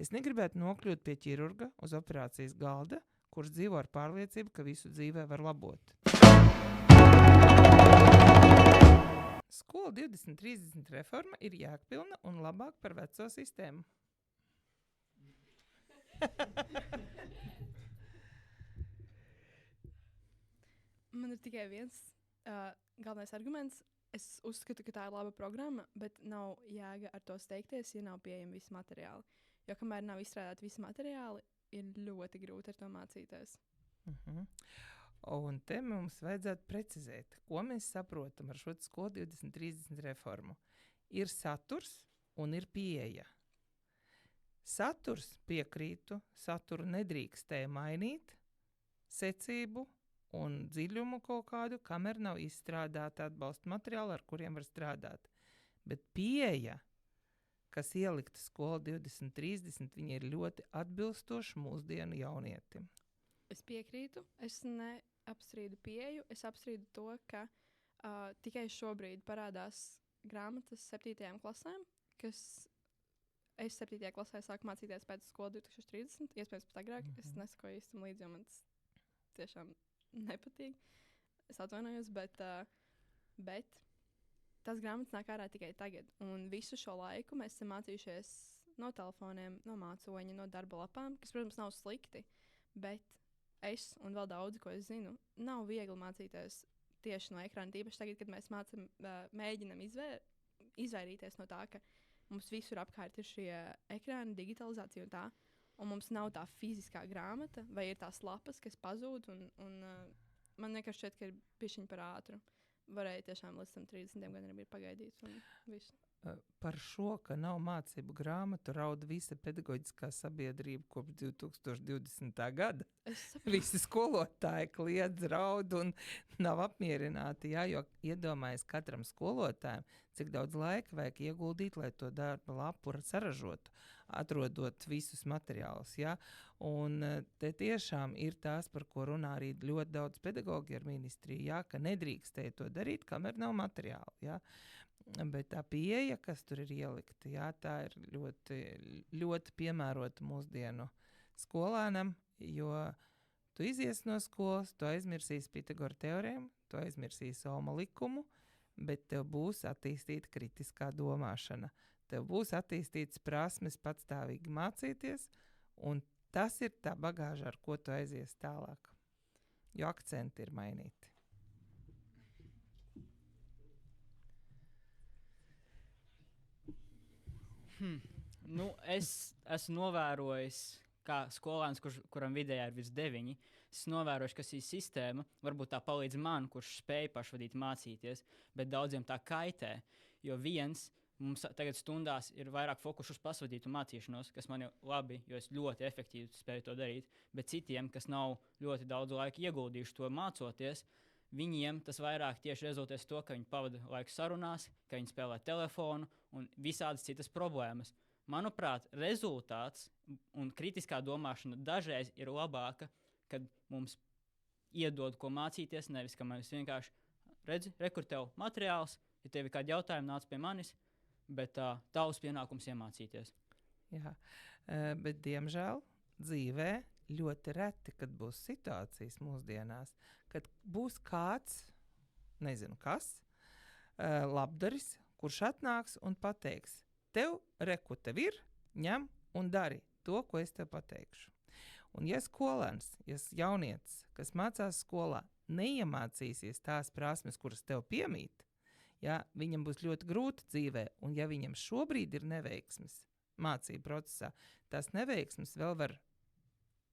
Es negribētu nokļūt pie ķirurga uz operācijas galda, kurš dzīvo ar pārliecību, ka visu dzīvē var labot. Skola 2030 reforma ir jēgpilna un labāk par veco sistēmu. Man ir tikai viens galvenais arguments. Es uzskatu, ka tā ir laba programma, bet nav jēga ar to steigties, ja nav pieejami visi materiāli. Jo kamēr nav izstrādāti visi materiāli, ir ļoti grūti ar to mācīties. Un te mums vajadzētu precizēt, ko mēs saprotam ar šo skolu 2030 reformu. Ir saturs un ir pieeja. Saturs piekrītu, saturu nedrīkstēja mainīt, secību un dziļumu kaut kādu, kamēr nav izstrādāta atbalsta materiāli, ar kuriem var strādāt. Bet pieeja, kas ielikta skola 2030, viņa ir ļoti atbilstoša mūsdienu jaunietim. Es piekrītu, es neapstrīdu pieeju, es apstrīdu to, ka tikai šobrīd parādās grāmatas 7. klasēm, kas es 7. klasē sāku mācīties pēc skola 2030, iespējams pat agrāk, es nesakoju īstam līdzi, jo man tas tiešām nepatīk. Es atvainojos, bet tās grāmatas nāk ārā tikai tagad. Un visu šo laiku mēs esam mācījušies no telefoniem, no mācoņa, no darba lapām, kas, protams, nav slikti, bet es un vēl daudzi, ko es zinu, nav viegli mācīties tieši no ekrāna. Tīpaši tagad, kad mēs mēģinam izvairīties no tā, ka mums visur apkārt ir šie ekrāni, digitalizācija un tā. Un mums nav tā fiziskā grāmata, vai ir tās lapas, kas pazūd, un man vienkārši šķiet, ka ir bišķiņ par ātru. Varēja tiešām līdz tam 30 gadiem ir pagaidīt un visu. Par šo, ka nav mācību grāmatu, raud visa pedagoģiskā sabiedrība kopš 2020. gada. Visi skolotāji kliedz, raud un nav apmierināti, jā, jo iedomājas katram skolotājiem, cik daudz laika vajag ieguldīt, lai to darba lapu saražotu, atrodot visus materiālus, jā. Un te tiešām ir tās, par ko runā arī ļoti daudz pedagogi ar ministriju, jā, ka nedrīkstēja to darīt, kamēr nav materiāli, jā. Bet tā pieeja, kas tur ir ielikta, jā, tā ir ļoti, ļoti piemērota mūsdienu skolēnam, jo tu izies no skolas, tu aizmirsīsi Pitagora teorēmu, tu aizmirsīsi Ohma likumu, bet tev būs attīstīta kritiskā domāšana. Tev būs attīstītas prasmes patstāvīgi mācīties, un tas ir tā bagāža, ar ko tu aizies tālāk. Jo akcenti ir mainīti. Nu, es esmu novērojis, kā skolēns, kuram vidējā ir virs 9, es novēroju, ka šī sistēma varbūt tā palīdz man, kurš spēja pašvadīt mācīties, bet daudziem tā kaitē, jo mums tagad stundās ir vairāk fokus uz pasvadītu mācīšanos, kas man ir labi, jo es ļoti efektīvi spēju to darīt, bet citiem, kas nav ļoti daudz laika ieguldījuši to mācoties, viņiem tas vairāk tieši rezultēs to, ka viņi pavada laiku sarunās, ka viņi spēlē telefonu un visādas citas problēmas. Manuprāt, rezultāts un kritiskā domāšana dažreiz ir labāka, kad mums iedod, ko mācīties, nevis, ka mēs vienkārši redzi, rekur tev materiāls, ja tev ir kādi jautājumi, nāc pie manis, bet tavs pienākums iemācīties. Jā, bet diemžēl dzīvē ļoti reti, kad būs situācijas mūsdienās, kad būs kāds, nezinu kas, labdaris, kurš atnāks un pateiks, tev tev ir, ņem un dari to, ko es tev pateikšu. Un ja skolēns, ja jaunietis, kas mācās skolā, neiemācīsies tās prasmes, kuras tev piemīt, ja, viņam būs ļoti grūti dzīvē, un ja viņam šobrīd ir neveiksmes mācību procesā, tās neveiksmes vēl var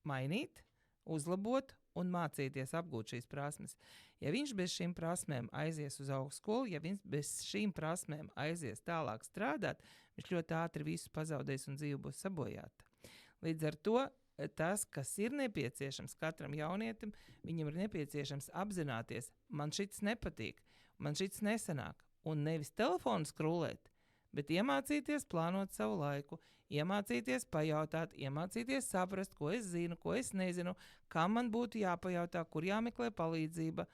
mainīt, uzlabot un mācīties apgūt šīs prasmes. Ja viņš bez šīm prasmēm aizies uz augstskolu, ja viņš bez šīm prasmēm aizies tālāk strādāt, viņš ļoti ātri visu pazaudēs un dzīve būs sabojāta. Līdz ar to tas, kas ir nepieciešams katram jaunietim, viņam ir nepieciešams apzināties, man šits nepatīk, man šits nesanāk, un nevis telefonu skrūlēt, bet iemācīties plānot savu laiku, iemācīties pajautāt, iemācīties saprast, ko es zinu, ko es nezinu, kam man būtu jāpajautā, kur jāmeklē palīdzība.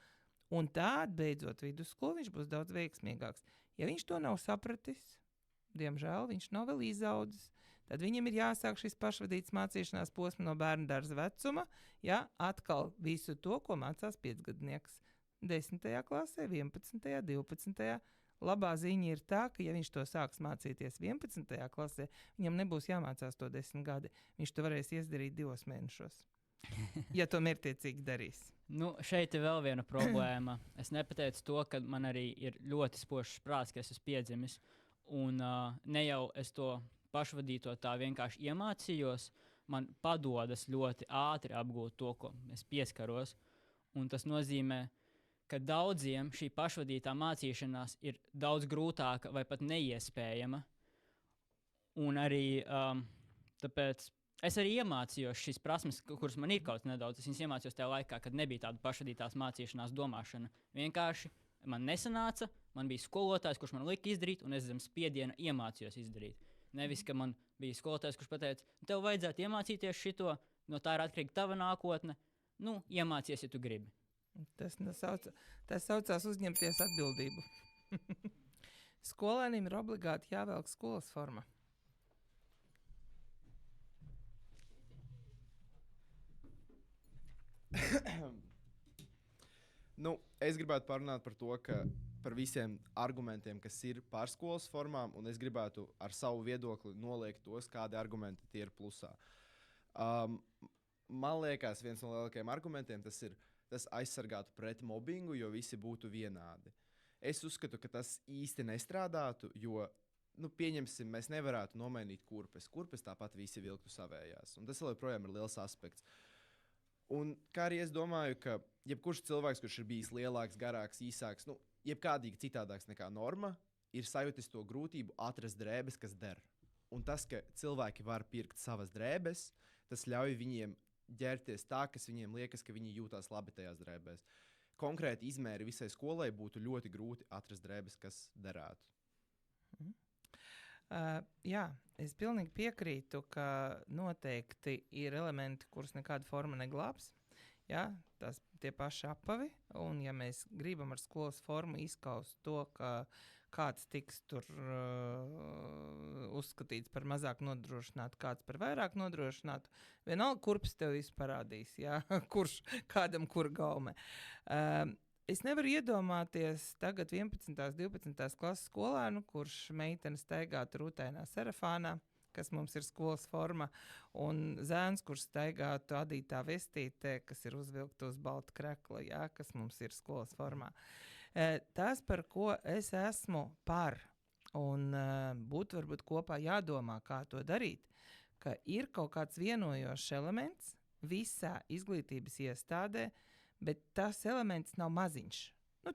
Un tād, beidzot vidusskolu, viņš būs daudz veiksmīgāks. Ja viņš to nav sapratis, diemžēl viņš nav vēl izaudzis, Tad viņam ir jāsāk šis pašvadīts mācīšanās posms no bērna dārza vecuma, ja atkal visu to, ko mācās 5-gadnieks. 10. klasē, 11., 12. Labā ziņa ir tā, ka ja viņš to sāks mācīties 11. klasē, viņam nebūs jāmācās to 10 gadi. Viņš to varēs izdarīt 2 mēnešos. Ja to mērķtiecīgi darīs. Nu, šeit ir vēl viena problēma. Es nepateicu to, ka man arī ir ļoti spožs prāts, ka es esmu piedzimis. Un ne jau es to pašvadīto tā vienkārši iemācījos, man padodas ļoti ātri apgūt to, ko es pieskaros. Un tas nozīmē, ka daudziem šī pašvadītā mācīšanās ir daudz grūtāka vai pat neiespējama. Un arī tāpēc es arī iemācījos šīs prasmes, kuras man ir kaut nedaudz. Es viņas iemācījos tajā laikā, kad nebija tāda pašvadītās mācīšanās domāšana. Vienkārši man nesanāca, man bija skolotājs, kurš man lika izdarīt, un es zem spiediena iemācījos izdarīt. Nevis, ka man bija skolotājs, kurš pateica, tev vajadzētu iemācīties šito, no tā ir atkarīga tava nākotne. Nu, iemācies, ja tu gribi. Tas saucās uzņemties atbildību. Skolēnim ir obligāti jāvelk skolas forma. Es gribētu parunāt par to, ka par visiem argumentiem, kas ir par skolas formām, un es gribētu ar savu viedokli noliekt tos, kādi argumenti tie ir plusā. Man liekas, viens no lielākajiem argumentiem tas aizsargātu pret mobbingu, jo visi būtu vienādi. Es uzskatu, ka tas īsti nestrādātu, jo, pieņemsim, mēs nevarētu nomainīt kurpes. Kurpes tāpat visi vilktu savējās, un tas vēl joprojām ir liels aspekts. Un kā arī es domāju, ka jebkurš cilvēks, kurš ir bijis lielāks, garāks, īsāks, jebkādīgi citādāks nekā norma, ir sajūtis to grūtību atrast drēbes, kas der. Un tas, ka cilvēki var pirkt savas drēbes, tas ļauj viņiem ģērbties tā, kas viņiem liekas, ka viņi jūtās labi tajās drēbēs. Konkrēti izmēri visai skolai būtu ļoti grūti atrast drēbes, kas derētu. Jā, es pilnīgi piekrītu, ka noteikti ir elementi, kurus nekāda forma neglābs. Jā, tie paši apavi, un ja mēs gribam ar skolas formu izskaust to, ka kāds tiks tur uzskatīts par mazāk nodrošinātu, kāds par vairāk nodrošinātu, vienalga kurpes tev visu parādīs, jā, kurš kādam kur gaume. Es nevaru iedomāties tagad 11. 12. klases skolēnu, kurš meitene staigātu rūtainā sarafānā, kas mums ir skolas forma, un zēns, kurš staigātu adītā vestītē, kas ir uzvilkta uz balta krekla, jā, kas mums ir skolas formā. Tas, par ko es esmu par, un būtu varbūt kopā jādomā, kā to darīt, ka ir kaut kāds vienojošs elements visā izglītības iestādē, bet tas elements nav maziņš.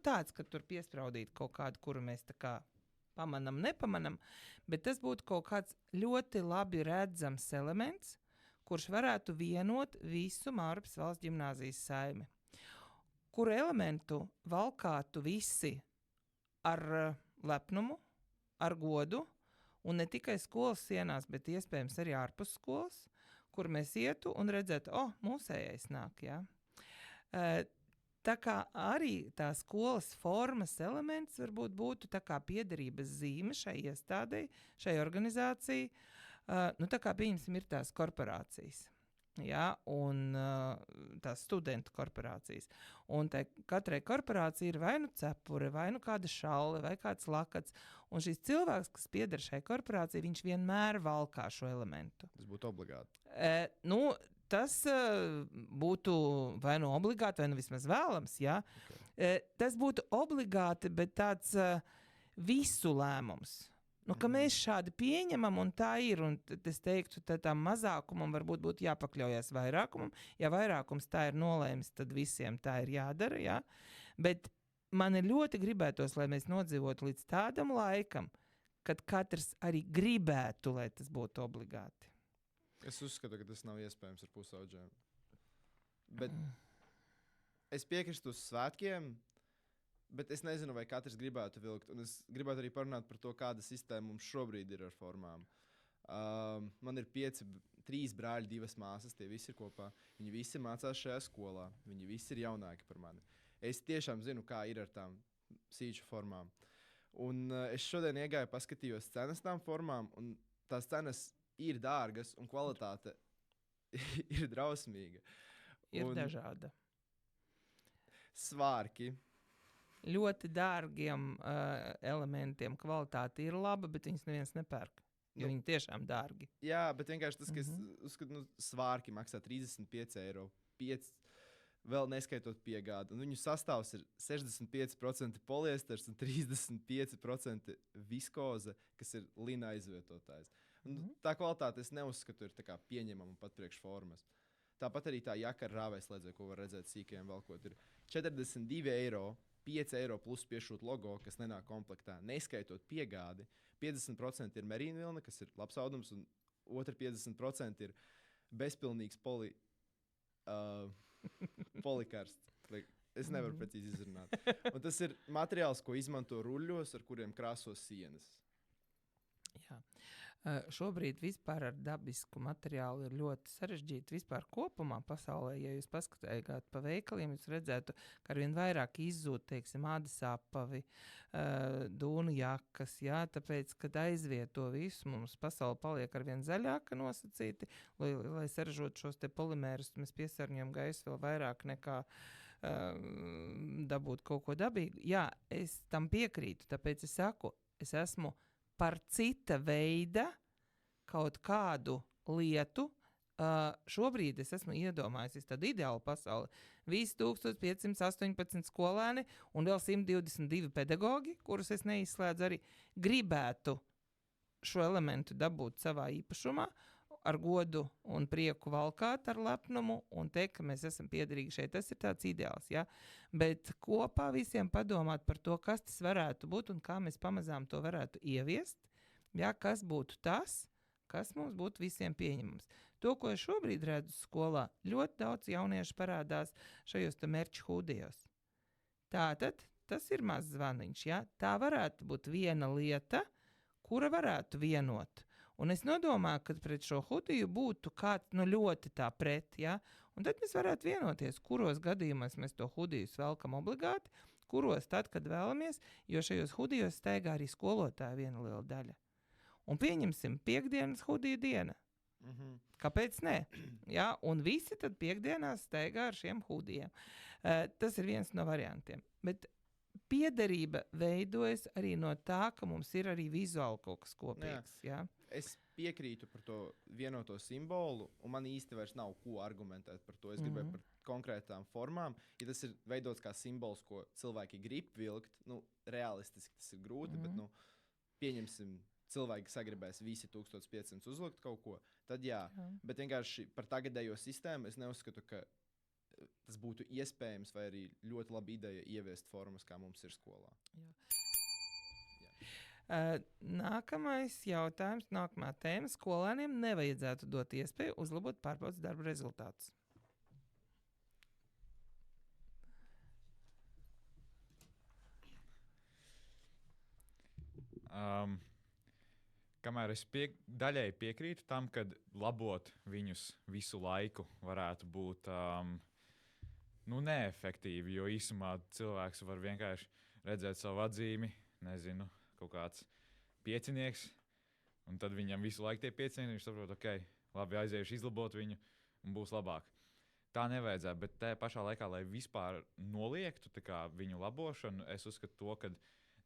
Tāds, ka tur piespraudīt kaut kādu, kuru mēs tā kā pamanam, nepamanam, bet tas būtu kaut kāds ļoti labi redzams elements, kurš varētu vienot visu Mārupas valsts ģimnāzijas saimi. Kuru elementu valkātu visi ar lepnumu, ar godu, un ne tikai skolas sienās, bet iespējams arī ārpus skolas, kur mēs ietu un redzētu, mūsējais nāk, jā. Tā kā arī tā skolas formas elements varbūt būtu tā kā piederības zīme šai iestādei, šai organizācijai. Tā kā pieņemsim ir tās korporācijas, jā, un tās studentu korporācijas. Un katrai korporācijai ir vai nu cepure, vai nu kāda šaule, vai kāds lakats. Un šis cilvēks, kas pieder šai korporācijai, viņš vienmēr valkā šo elementu. Tas būtu obligāti. Tas būtu vai nu obligāti, vai nu vismaz vēlams, jā. Okay. Tas būtu obligāti, bet tāds visu lēmums. Ka mēs šādi pieņemam, un tā ir, un es teiktu, tam mazākumam varbūt būtu jāpakļaujas vairākumam. Ja vairākums tā ir nolēmis, tad visiem tā ir jādara, jā. Bet man ir ļoti gribētos, lai mēs nodzīvotu līdz tādam laikam, kad katrs arī gribētu, lai tas būtu obligāti. Es uzskatu, ka tas nav iespējams ar pusauģiem. Bet es piekrītu uz svētkiem, bet es nezinu, vai katrs gribētu vilkt. Un es gribētu arī parunāt par to, kāda sistēma mums šobrīd ir ar formām. Man ir 3 brāļi, 2 māsas, tie visi ir kopā. Viņi visi mācās šajā skolā. Viņi visi ir jaunāki par mani. Es tiešām zinu, kā ir ar tām sīču formām. Un es šodien iegāju, paskatījos cenas tām formām, un tās cenas ir dārgas un kvalitāte ir drausmīga. Ir Un dažāda. svārki. Ļoti dārgiem elementiem kvalitāte ir laba, bet viņas neviens nepērk. Jo viņi tiešām dārgi. Jā, bet vienkārši tas, ka es uzskatu, svārki maksā 35 eiro. 5, vēl neskaitot piegādi. Un viņu sastāvs ir 65% poliesters un 35% viskoze, kas ir lina aizvietotājs. Un tā kvalitāte es neuzskatu ir tā kā pieņemama pat priekš formas. Tāpat arī tā jaka ar rāvēslēdzēju, ko var redzēt sīkajiem valkot, ir 42 eiro, 5 eiro plus piešūt logo, kas nenāk komplektā, neskaitot piegādi. 50% ir merīna vilna, kas ir labs audums, un otra 50% ir bezpilnīgs polikarsts. Es nevaru precīzi izrunāt. Un tas ir materiāls, ko izmanto ruļļos, ar kuriem krāso sienas. Jā. Šobrīd vispār ar dabisku materiālu ir ļoti sarežģīti. Vispār kopumā pasaulē, ja jūs paskatījāt pa veikaliem, jūs redzētu, ka arvien vairāk izzūd, teiksim, ādas apavi, dūnu jakas, jā, tāpēc, kad aizvieto visu, mums pasaule paliek arvien zaļāka nosacīti, lai saražot šos te polimērus, mēs piesārņojam gaisu vēl vairāk nekā dabūt kaut ko dabīgu. Jā, es tam piekrītu, tāpēc es saku, es esmu par cita veida kaut kādu lietu. Šobrīd es esmu iedomājies tādu ideālu pasauli. Visi 1518 skolēni un vēl 122 pedagogi, kurus es neizslēdzu, arī gribētu šo elementu dabūt savā īpašumā, ar godu un prieku valkāt ar lepnumu un teikt, ka mēs esam piederīgi šeit. Tas ir tāds ideāls, ja? Bet kopā visiem padomāt par to, kas tas varētu būt un kā mēs pamazām to varētu ieviest, ja? Kas būtu tas, kas mums būtu visiem pieņemams. To, ko es šobrīd redzu skolā, ļoti daudz jauniešu parādās šajos te merču hūdijos. Tātad tas ir mazs zvaniņš, ja? Tā varētu būt viena lieta, kura varētu vienot. Un es nodomāju, ka pret šo hudiju būtu kāds ļoti tā pret, ja? Un tad mēs varētu vienoties, kuros gadījumos mēs to hudijus velkam obligāti, kuros tad, kad vēlamies, jo šajos hudijos staigā arī skolotāja viena liela daļa. Un pieņemsim piekdienas hudiju diena. Kāpēc ne? Ja? Un visi tad piekdienās staigā ar šiem hudijiem. Tas ir viens no variantiem. Bet piederība veidojas arī no tā, ka mums ir arī vizuāli kaut kas kopīgs. Ja? Es piekrītu par to vienoto simbolu, un man īsti vairs nav ko argumentēt par to. Es gribēju par konkrētām formām. Ja tas ir veidots kā simbols, ko cilvēki grib vilkt, realistiski tas ir grūti, bet pieņemsim, cilvēki sagribēs visi 1500 uzlikt kaut ko, tad jā. Bet vienkārši par tagadējo sistēmu es neuzskatu, ka tas būtu iespējams vai arī ļoti laba ideja ieviest formas, kā mums ir skolā. Jā. Nākamais jautājums, nākamā tēma. Skolēniem nevajadzētu dot iespēju uzlabot pārbaudes darba rezultātus. Kamēr es daļēji piekrītu tam, ka labot viņus visu laiku varētu būt neefektīvi, jo īsumā cilvēks var vienkārši redzēt savu atzīmi, nezinu, kaut kāds piecinieks, un tad viņam visu laiku tie piecinieki, viņš saprot, ok, labi, aizējuši izlabot viņu, un būs labāk. Tā nevajadzētu, bet tajā pašā laikā, lai vispār noliektu viņu labošanu, es uzskatu to, ka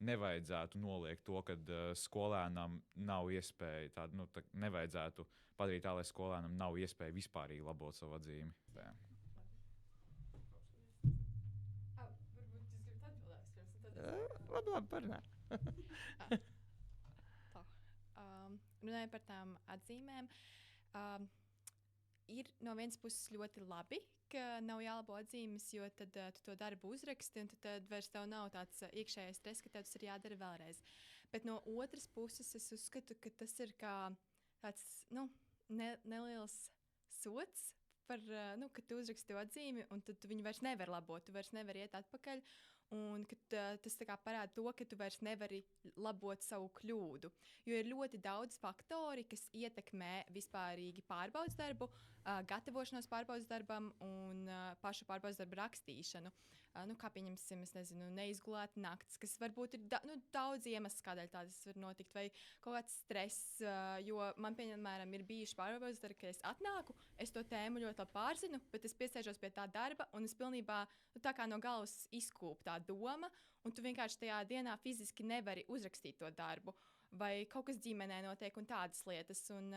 nevajadzētu noliegt to, ka skolēnam nav iespēja, nevajadzētu padarīt tā, lai skolēnam nav iespēja vispārīgi labot savu atzīmi. Tā. Labi, parunā. Runājot par tām atzīmēm, ir no vienas puses ļoti labi, ka nav jālabo atzīmes, jo tad tu to darbu uzraksti, un tad vairs tev nav tāds iekšējais stress, ka tev tas ir jādara vēlreiz. Bet no otras puses es uzskatu, ka tas ir kā tāds neliels sots, par, ka tu uzraksti to atzīmi, un tad tu viņu vairs nevar labot, tu vairs nevar iet atpakaļ. un ka tas tā kā parāda to, ka tu vairs nevari labot savu kļūdu. Jo ir ļoti daudz faktori, kas ietekmē vispārīgi pārbaudas darbu, gatavošanos pārbaudas darbam un pašu pārbaudas darbu rakstīšanu. Kā pieņemsim, es nezinu, neizgulēta nakts, kas varbūt ir daudz iemesls, kādēļ tādas var notikt, vai kaut kāds stress, jo man, piemēram, ir bijuši pārbaudas darbi, ka es atnāku, es to tēmu ļoti labi pārzinu, bet es piesēžos pie tā darba, un es pilnībā tā kā no galvas izkūp tā doma, un tu vienkārši tajā dienā fiziski nevari uzrakstīt to darbu, vai kaut kas ģimenē notiek un tādas lietas, un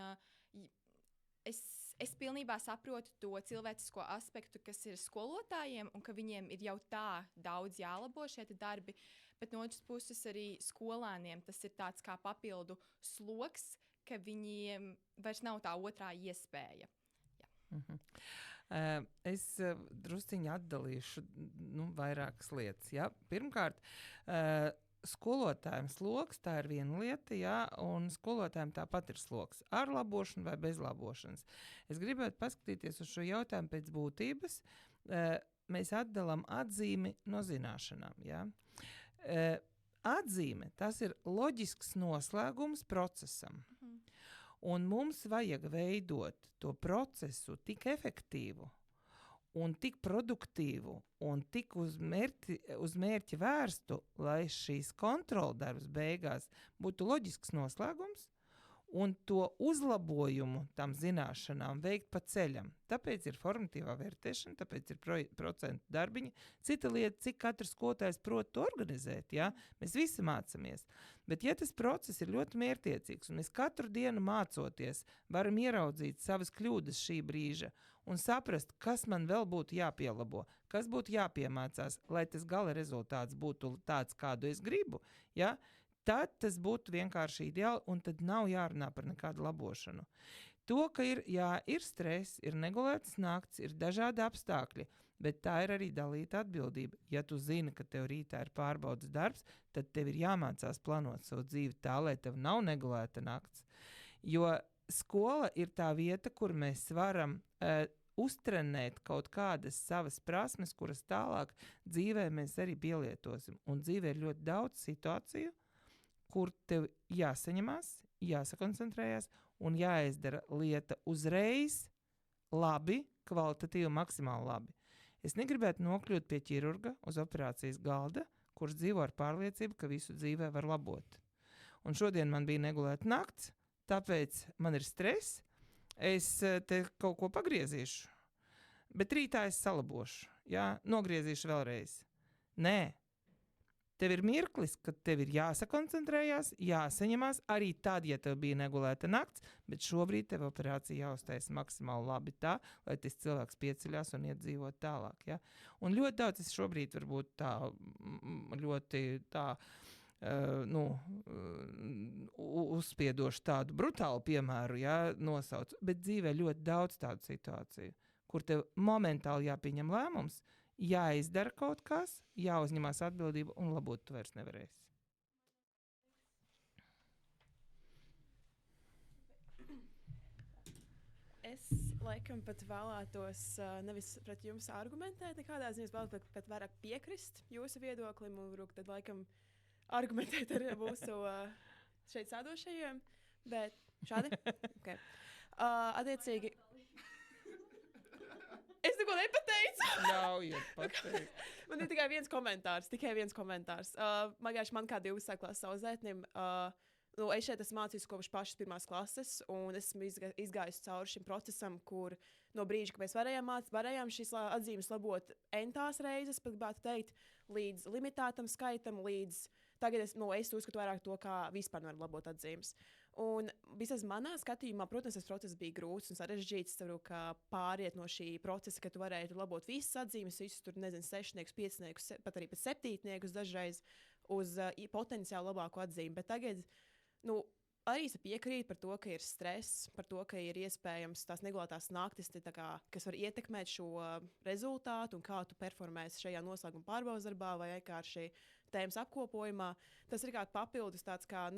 es pilnībā saprotu to cilvēcisko aspektu, kas ir skolotājiem, un ka viņiem ir jau tā daudz jālabo šie darbi, bet no otras puses arī skolēniem tas ir tāds kā papildu sloks, ka viņiem vairs nav tā otrā iespēja. Es drusciņi atdalīšu vairākas lietas. Ja? Pirmkārt, skolotājiem sloks, tā ir viena lieta, ja, un skolotājiem tāpat ir sloks ar labošanu vai bez labošanas. Es gribētu paskatīties uz šo jautājumu pēc būtības. Mēs atdalām atzīmi no zināšanām. Ja. Atzīme, tas ir loģisks noslēgums procesam. Un mums vajag veidot to procesu tik efektīvu un tik produktīvu un tik uz mērķi vērstu, lai šīs kontroldarbs beigās būtu loģisks noslēgums un to uzlabojumu tam zināšanām veikt pa ceļam. Tāpēc ir formatīvā vērtēšana, tāpēc ir procentu darbiņi. Cita lieta, cik katrs skolotājs prot to organizēt, ja? Mēs visi mācamies. Bet ja tas process ir ļoti mērķtiecīgs un mēs katru dienu mācoties varam ieraudzīt savas kļūdas šī brīža un saprast, kas man vēl būtu jāpielabo, kas būtu jāpiemācās, lai tas gala rezultāts būtu tāds, kādu es gribu, ja? Tad tas būtu vienkārši ideāli, un tad nav jārunā par nekādu labošanu. To, ka ir stress, ir negulētas nakts, ir dažādi apstākļi, bet tā ir arī dalīta atbildība. Ja tu zini, ka tev rītā ir pārbaudas darbs, tad tev ir jāmācās plānot savu dzīvi tā, lai tev nav negulēta nakts. Jo skola ir tā vieta, kur mēs varam uztrenēt kaut kādas savas prasmes, kuras tālāk dzīvē mēs arī pielietosim. Un dzīvē ir ļoti daudz situāciju, kur tev jāsaņemās, jāsakoncentrējas un jāizdara lieta uzreiz labi, kvalitatīvi, maksimāli labi. Es negribētu nokļūt pie ķirurga uz operācijas galda, kurš dzīvo ar pārliecību, ka visu dzīvē var labot. Un šodien man bija negulēta nakts, tāpēc man ir stress, es te kaut ko pagriezīšu, bet rītā es salabošu, jā, nogriezīšu vēlreiz. Nē. Tev ir mirklis, kad tev ir jāsakoncentrējās, jāsaņemās, arī tad, ja tev bija negulēta nakts, bet šobrīd tev operācija jāuztais maksimāli labi tā, lai tas cilvēks pieceļās un iet dzīvot tālāk. Ja? Un ļoti daudz es šobrīd varbūt tā, ļoti tā, uzspiedošu tādu brutālu piemēru, ja, nosaucu, bet dzīvē ļoti daudz tādu situāciju, kur tev momentāli jāpieņem lēmums, jāizdara kaut kas, jāuzņemās atbildība un labot tu vairs nevarēsi. Es laikam pat vēlētos nevis pret jums argumentēt, nekādā ziņā vēlētos pat vairāk piekrist jūsu viedoklim un tad laikam argumentēt ar mūsu šeit sēdošajiem, bet šādi? Okay. Attiecīgi... Es neko nepateicu. Ļaujiet pateikt. Man ir tikai viens komentārs. Man kā 12. klases audzētnim, es šeit esmu mācījis kopš pašas 1. klases, un esmu izgājis cauri šim procesam, kur no brīža, kad mēs varējām šīs atzīmes labot entās reizes, pat gribētu teikt, līdz limitētam skaitam, līdz tagad es uzskatu vairāk to, kā vispār nevar labot atzīmes. Un vismaz manā skatījumā, protams, tas process bija grūts un sarežģīts. Es saprotu, ka pāriet no šī procesa, ka tu varētu labot visas atzīmes, visus tur, nezinu, 6, 5, pat arī pat 7 dažreiz uz potenciāli labāku atzīmi. Bet tagad, arī es piekrītu par to, ka ir stress, par to, ka ir iespējams tās negulētās naktis, kas var ietekmēt šo rezultātu un kā tu performēsi šajā noslēguma pārbaudas darbā vai vienkārši tēmas apkopojumā. Tas ir kā papildus tāds kā,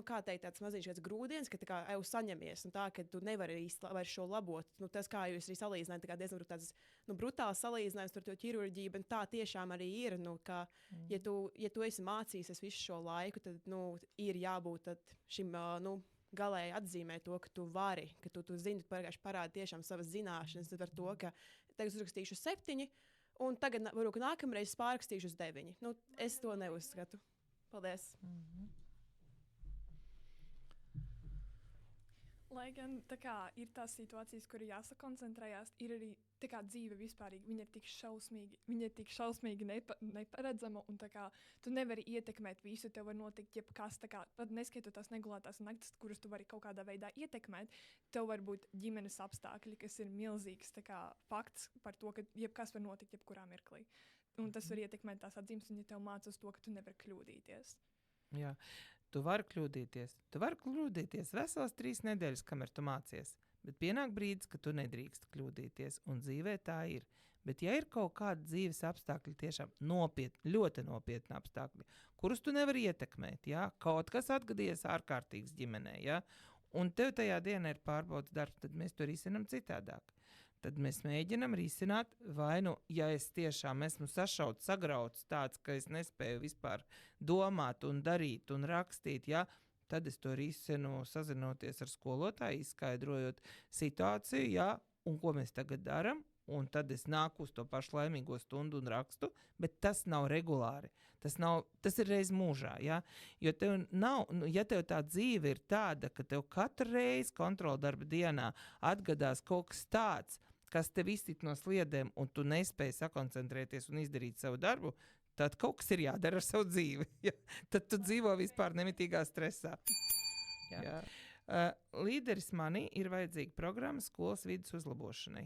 kā teikt, tāds maziņš grūdienis, ka tā kā jau saņemies, un tā, ka tu nevari īsti vairs šo labot. Tas, kā jūs arī salīdzinājāt, tā kā diezgan tāds brutāls salīdzinājums par to ķirurģiju, bet tā tiešām arī ir, ka, ja tu esi mācījies visu šo laiku, tad, ir jābūt šim, galēji atzīmē to, ka tu vari, ka tu zini, parādi tiešām savas zināšanas par to, ka tagad uzrakstīšu 7, un tagad varbūt nākamreiz pārrakstīšu uz 9. Es to neuzskatu. Paldies! Lai gan ir tās situācijas, kur ir jāsakoncentrējās, ir arī dzīve vispārīgi. Viņa ir tik šausmīgi neparedzama, un tu nevari ietekmēt visu. Tev var notikt jebkas, pat neskaitot tās negulētās naktis, kuras tu vari kaut kādā veidā ietekmēt. Tev var būt ģimenes apstākļi, kas ir milzīgs fakts par to, ka jebkas var notikt jebkurā mirklī. Un tas var ietekmēt tās atzīmes, un ja tev mācās to, ka tu nevari kļūdīties. Jā. Tu vari kļūdīties. Tu vari kļūdīties veselas 3 nedēļas, kamēr tu mācies. Bet pienāk brīdis, ka tu nedrīkst kļūdīties. Un dzīvē tā ir. Bet ja ir kaut kādi dzīves apstākļi, tiešām nopietni, ļoti nopietni apstākļi, kurus tu nevari ietekmēt, ja? Kaut kas atgadījies ārkārtīgs ģimenē, ja? Un tev tajā dienā ir pārbaudas darbs, tad mēs to risinām citādāk. Tad mēs mēģinām risināt, vai ja es tiešām esmu sašauts, sagrauts tāds, ka es nespēju vispār domāt un darīt un rakstīt, ja, tad es to risinu sazinoties ar skolotāju, izskaidrojot situāciju, ja, un ko mēs tagad daram, un tad es nāku uz to pašu laimīgo stundu un rakstu, bet tas nav regulāri. Tas ir reiz mūžā, ja? Jo tev nav, ja tev tā dzīve ir tāda, ka tev katru reizi kontrola darba dienā atgadās kaut kas tāds, kas tev izsit no sliedēm, un tu nespēji sakoncentrēties un izdarīt savu darbu, tad kaut kas ir jādara ar savu dzīvi. Ja? Tad tu dzīvo vispār nemitīgā stresā. Jā. Līderis manī ir vajadzīga programma skolas vides uzlabošanai.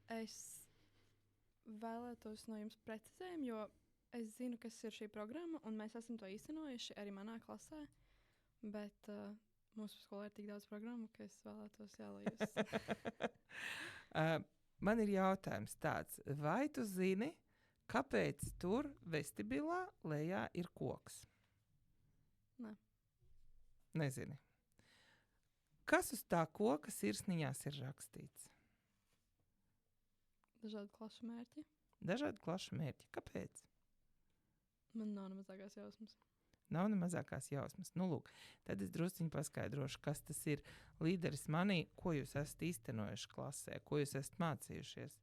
Es vēlētos no jums precizējumu, jo es zinu, kas ir šī programma, un mēs esam to īstenojuši arī manā klasē. Bet mūsu skolā ir tik daudz programmu, ka es vēlētos, lai jūs. Man ir jautājums tāds, vai tu zini, kāpēc tur vestibilā lejā ir koks? Nē. Nezini. Kas uz tā koka sirsniņās ir rakstīts? Dažādu klašu mērķi. Dažādu klašu mērķi. Kāpēc? Man nav ne mazākās jausmas. Nav ne mazākās jausmas. Lūk, tad es drusciņi paskaidrošu, kas tas ir līderis manī, ko jūs esat īstenojuši klasē, ko jūs esat mācījušies.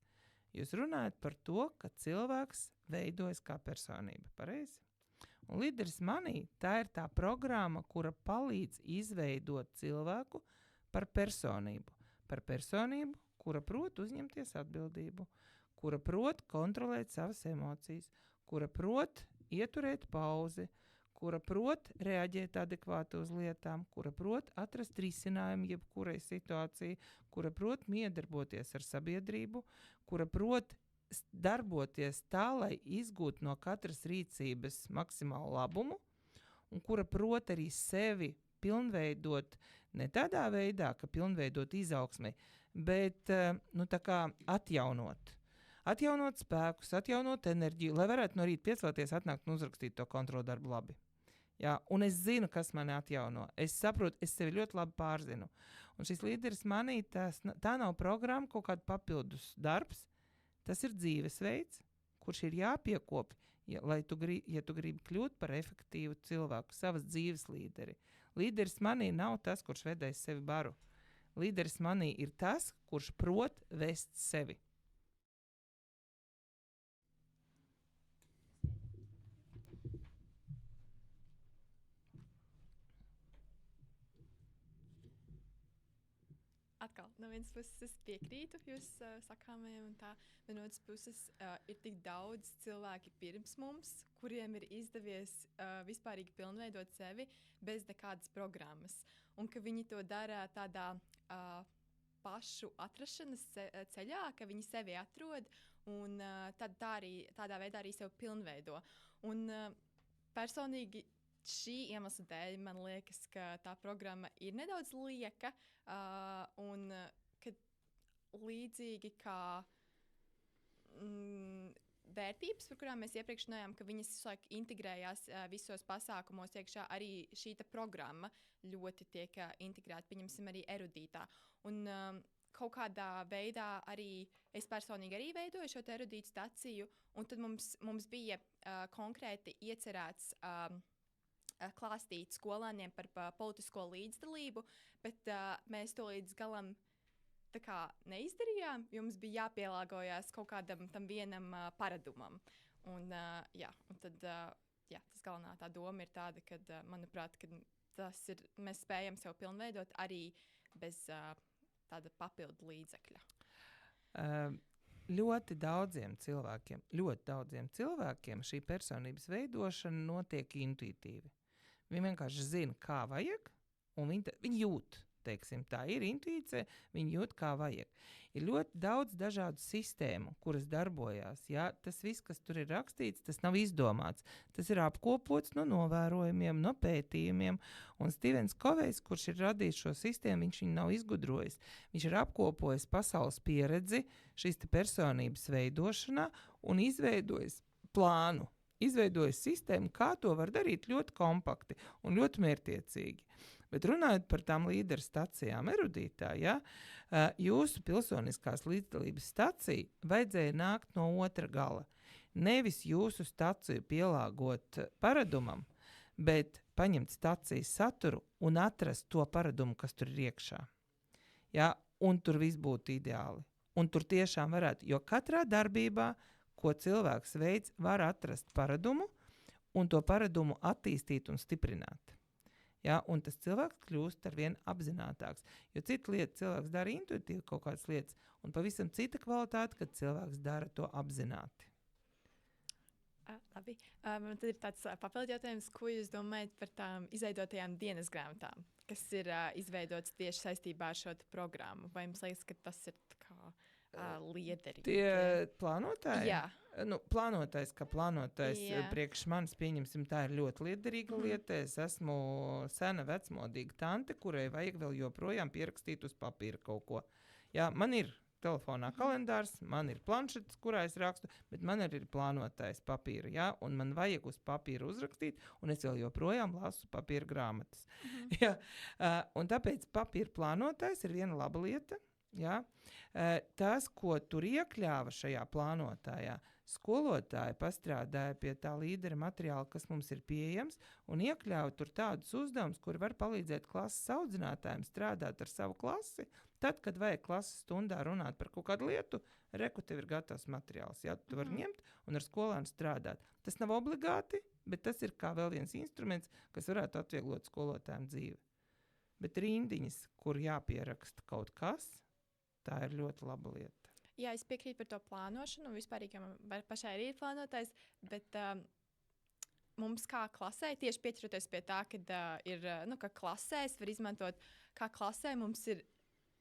Jūs runājat par to, ka cilvēks veidojas kā personība. Pareizi? Un līderis manī, tā ir tā programma, kura palīdz izveidot cilvēku par personību. Par personību, kura prot uzņemties atbildību, kura prot kontrolēt savas emocijas, kura prot ieturēt pauzi, kura prot reaģēt adekvāti uz lietām, kura prot atrast risinājumu jebkurai situācijai, kura prot miedarboties ar sabiedrību, kura prot darboties tā, lai izgūtu no katras rīcības maksimālu labumu, un kura prot arī sevi pilnveidot ne tādā veidā, ka pilnveidot izaugsmei, bet tā kā atjaunot. Atjaunot spēkus, atjaunot enerģiju, lai varētu no rīta piecelties, atnākt un uzrakstīt to kontrolu darbu labi. Jā, un es zinu, kas mani atjauno. Es saprotu, es sevi ļoti labi pārzinu. Un šis līderis manī, tā nav programma, kaut kāda papildus darbs. Tas ir dzīvesveids, kurš ir jāpiekopj, ja tu gribi kļūt par efektīvu cilvēku, savas dzīves līderi. Līderis manī nav tas, kurš vedēs sevi baru. Līderis manī ir tas, kurš prot vest sevi. Atkal, no vienas puses es piekrītu jūsu sakāmajiem, un tā, no otras puses ir tik daudz cilvēki pirms mums, kuriem ir izdevies vispārīgi pilnveidot sevi bez nekādas programmas, un ka viņi to dara tādā pašu atrašanas ceļā, ka viņi sevi atrod, un tādā veidā arī sevi pilnveido. Un personīgi šī iemesla dēļ man liekas, ka tā programma ir nedaudz lieka, un ka līdzīgi kā vērtības, par kurām mēs iepriekš runājām, ka viņas visu laiku integrējās visos pasākumos. Iekšā arī šī programma ļoti tiek integrēta, pieņemsim, arī erudītā. Un kaut kādā veidā arī es personīgi arī veidoju šo erudītu staciju, un tad mums bija konkrēti iecerēts klāstīt skolēniem par politisko līdzdalību, bet mēs to līdz galam neizdarījām, jo mums bija jāpielāgojas kaut kādam tam vienam paradumam. Un tad tas galvenā tā doma ir tāda, ka, manuprāt, mēs spējam sev pilnveidot arī bez tāda papildu līdzekļa. Ļoti daudziem cilvēkiem šī personības veidošana notiek intuitīvi. Viņi vienkārši zina, kā vajag, un viņi jūt. Teiksim, tā ir intuīcija, viņi jūt, kā vajag. Ir ļoti daudz dažādu sistēmu, kuras darbojās. Ja? Tas viss, kas tur ir rakstīts, tas nav izdomāts. Tas ir apkopots no novērojumiem, no pētījumiem. Un Stevens Kovejs, kurš ir radījis šo sistēmu, viņš viņu nav izgudrojis. Viņš ir apkopojis pasaules pieredzi šīs personības veidošanā un izveidojis plānu. Izveidojis sistēmu, kā to var darīt ļoti kompakti un ļoti mērķtiecīgi. Bet runājot par tām līderu stacijām erudītā, jūsu pilsoniskās līdzdalības stacija vajadzēja nākt no otra gala. Nevis jūsu staciju pielāgot paradumam, bet paņemt stacijas saturu un atrast to paradumu, kas tur ir iekšā. Ja? Un tur viss būtu ideāli. Un tur tiešām varētu, jo katrā darbībā, ko cilvēks veids, var atrast paradumu un to paradumu attīstīt un stiprināt. Ja, un tas cilvēks kļūst arvien apzinātāks. Jo cita lieta, cilvēks dara intuitīvi kaut kādas lietas, un pavisam cita kvalitāte, kad cilvēks dara to apzināti. Labi. Man tad ir tāds papildu jautājums, ko jūs domājat par tām izveidotajām dienas grāmatām, kas ir izveidotas tieši saistībā ar šo programmu? Vai jums liekas, ka tas ir liederīgi? Tie plānotāji? Jā. Plānotais priekš manis, pieņemsim, tā ir ļoti liederīga lieta. Es esmu sena vecmodīga tante, kurai vajag vēl joprojām pierakstīt uz papīra kaut ko. Jā, man ir telefonā kalendārs, man ir planšetes, kurā es rakstu, bet man arī ir plānotais papīra, jā, un man vajag uz papīra uzrakstīt, un es vēl joprojām lasu papīra grāmatas. Jā, un tāpēc papīra plānotais ir viena laba lieta. Ja? Tas, ko tur iekļāva šajā plānotājā, skolotāji pastrādāja pie tā līdera materiāla, kas mums ir pieejams, un iekļāva tur tādus uzdevumus, kuri var palīdzēt klases audzinātājiem strādāt ar savu klasi. Tad, kad vajag klases stundā runāt par kaut kādu lietu, tev ir gatavs materiāls. Ja? Tu vari ņemt un ar skolēnu strādāt. Tas nav obligāti, bet tas ir kā vēl viens instruments, kas varētu atvieglot skolotājiem dzīvi. Bet rindiņas, kur jāpieraksta kaut kas, tā ir ļoti laba lieta. Jā, es piekrītu par to plānošanu. Vispār, ka man pašai arī ir plānotais, bet mums kā klasē, tieši pieķeroties pie tā, ka klasēs var izmantot, kā klasē mums ir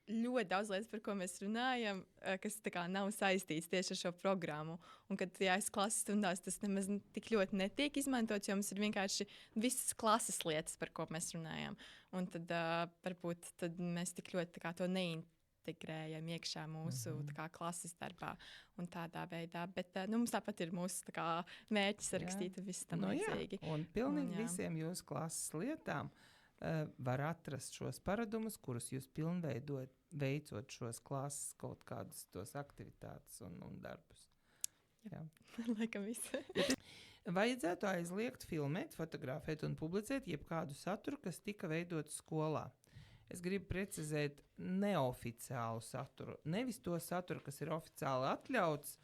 ļoti daudz lietas, par ko mēs runājam, kas nav saistīts tieši ar šo programmu. Un kad es klases stundās, tas nemaz tik ļoti netiek izmantots, jo mums ir vienkārši visas klases lietas, par ko mēs runājam. Un tad varbūt tad mēs tik ļoti to neintegrējam iekšā mūsu klases darbā un tādā veidā. Bet mums tāpat ir mūsu mērķis rakstīt visu tam līdzīgi. Un pilnīgi visiem jūsu klases lietām var atrast šos paradumus, kurus jūs pilnveidojat, veicot šos klases kaut kādus tos aktivitātes un darbus. Jā. Laikam viss. Vajadzētu aizliegt filmēt, fotografēt un publicēt jebkādu saturu, kas tika veidots skolā. Es gribu precizēt neoficiālu saturu. Nevis to saturu, kas ir oficiāli atļauts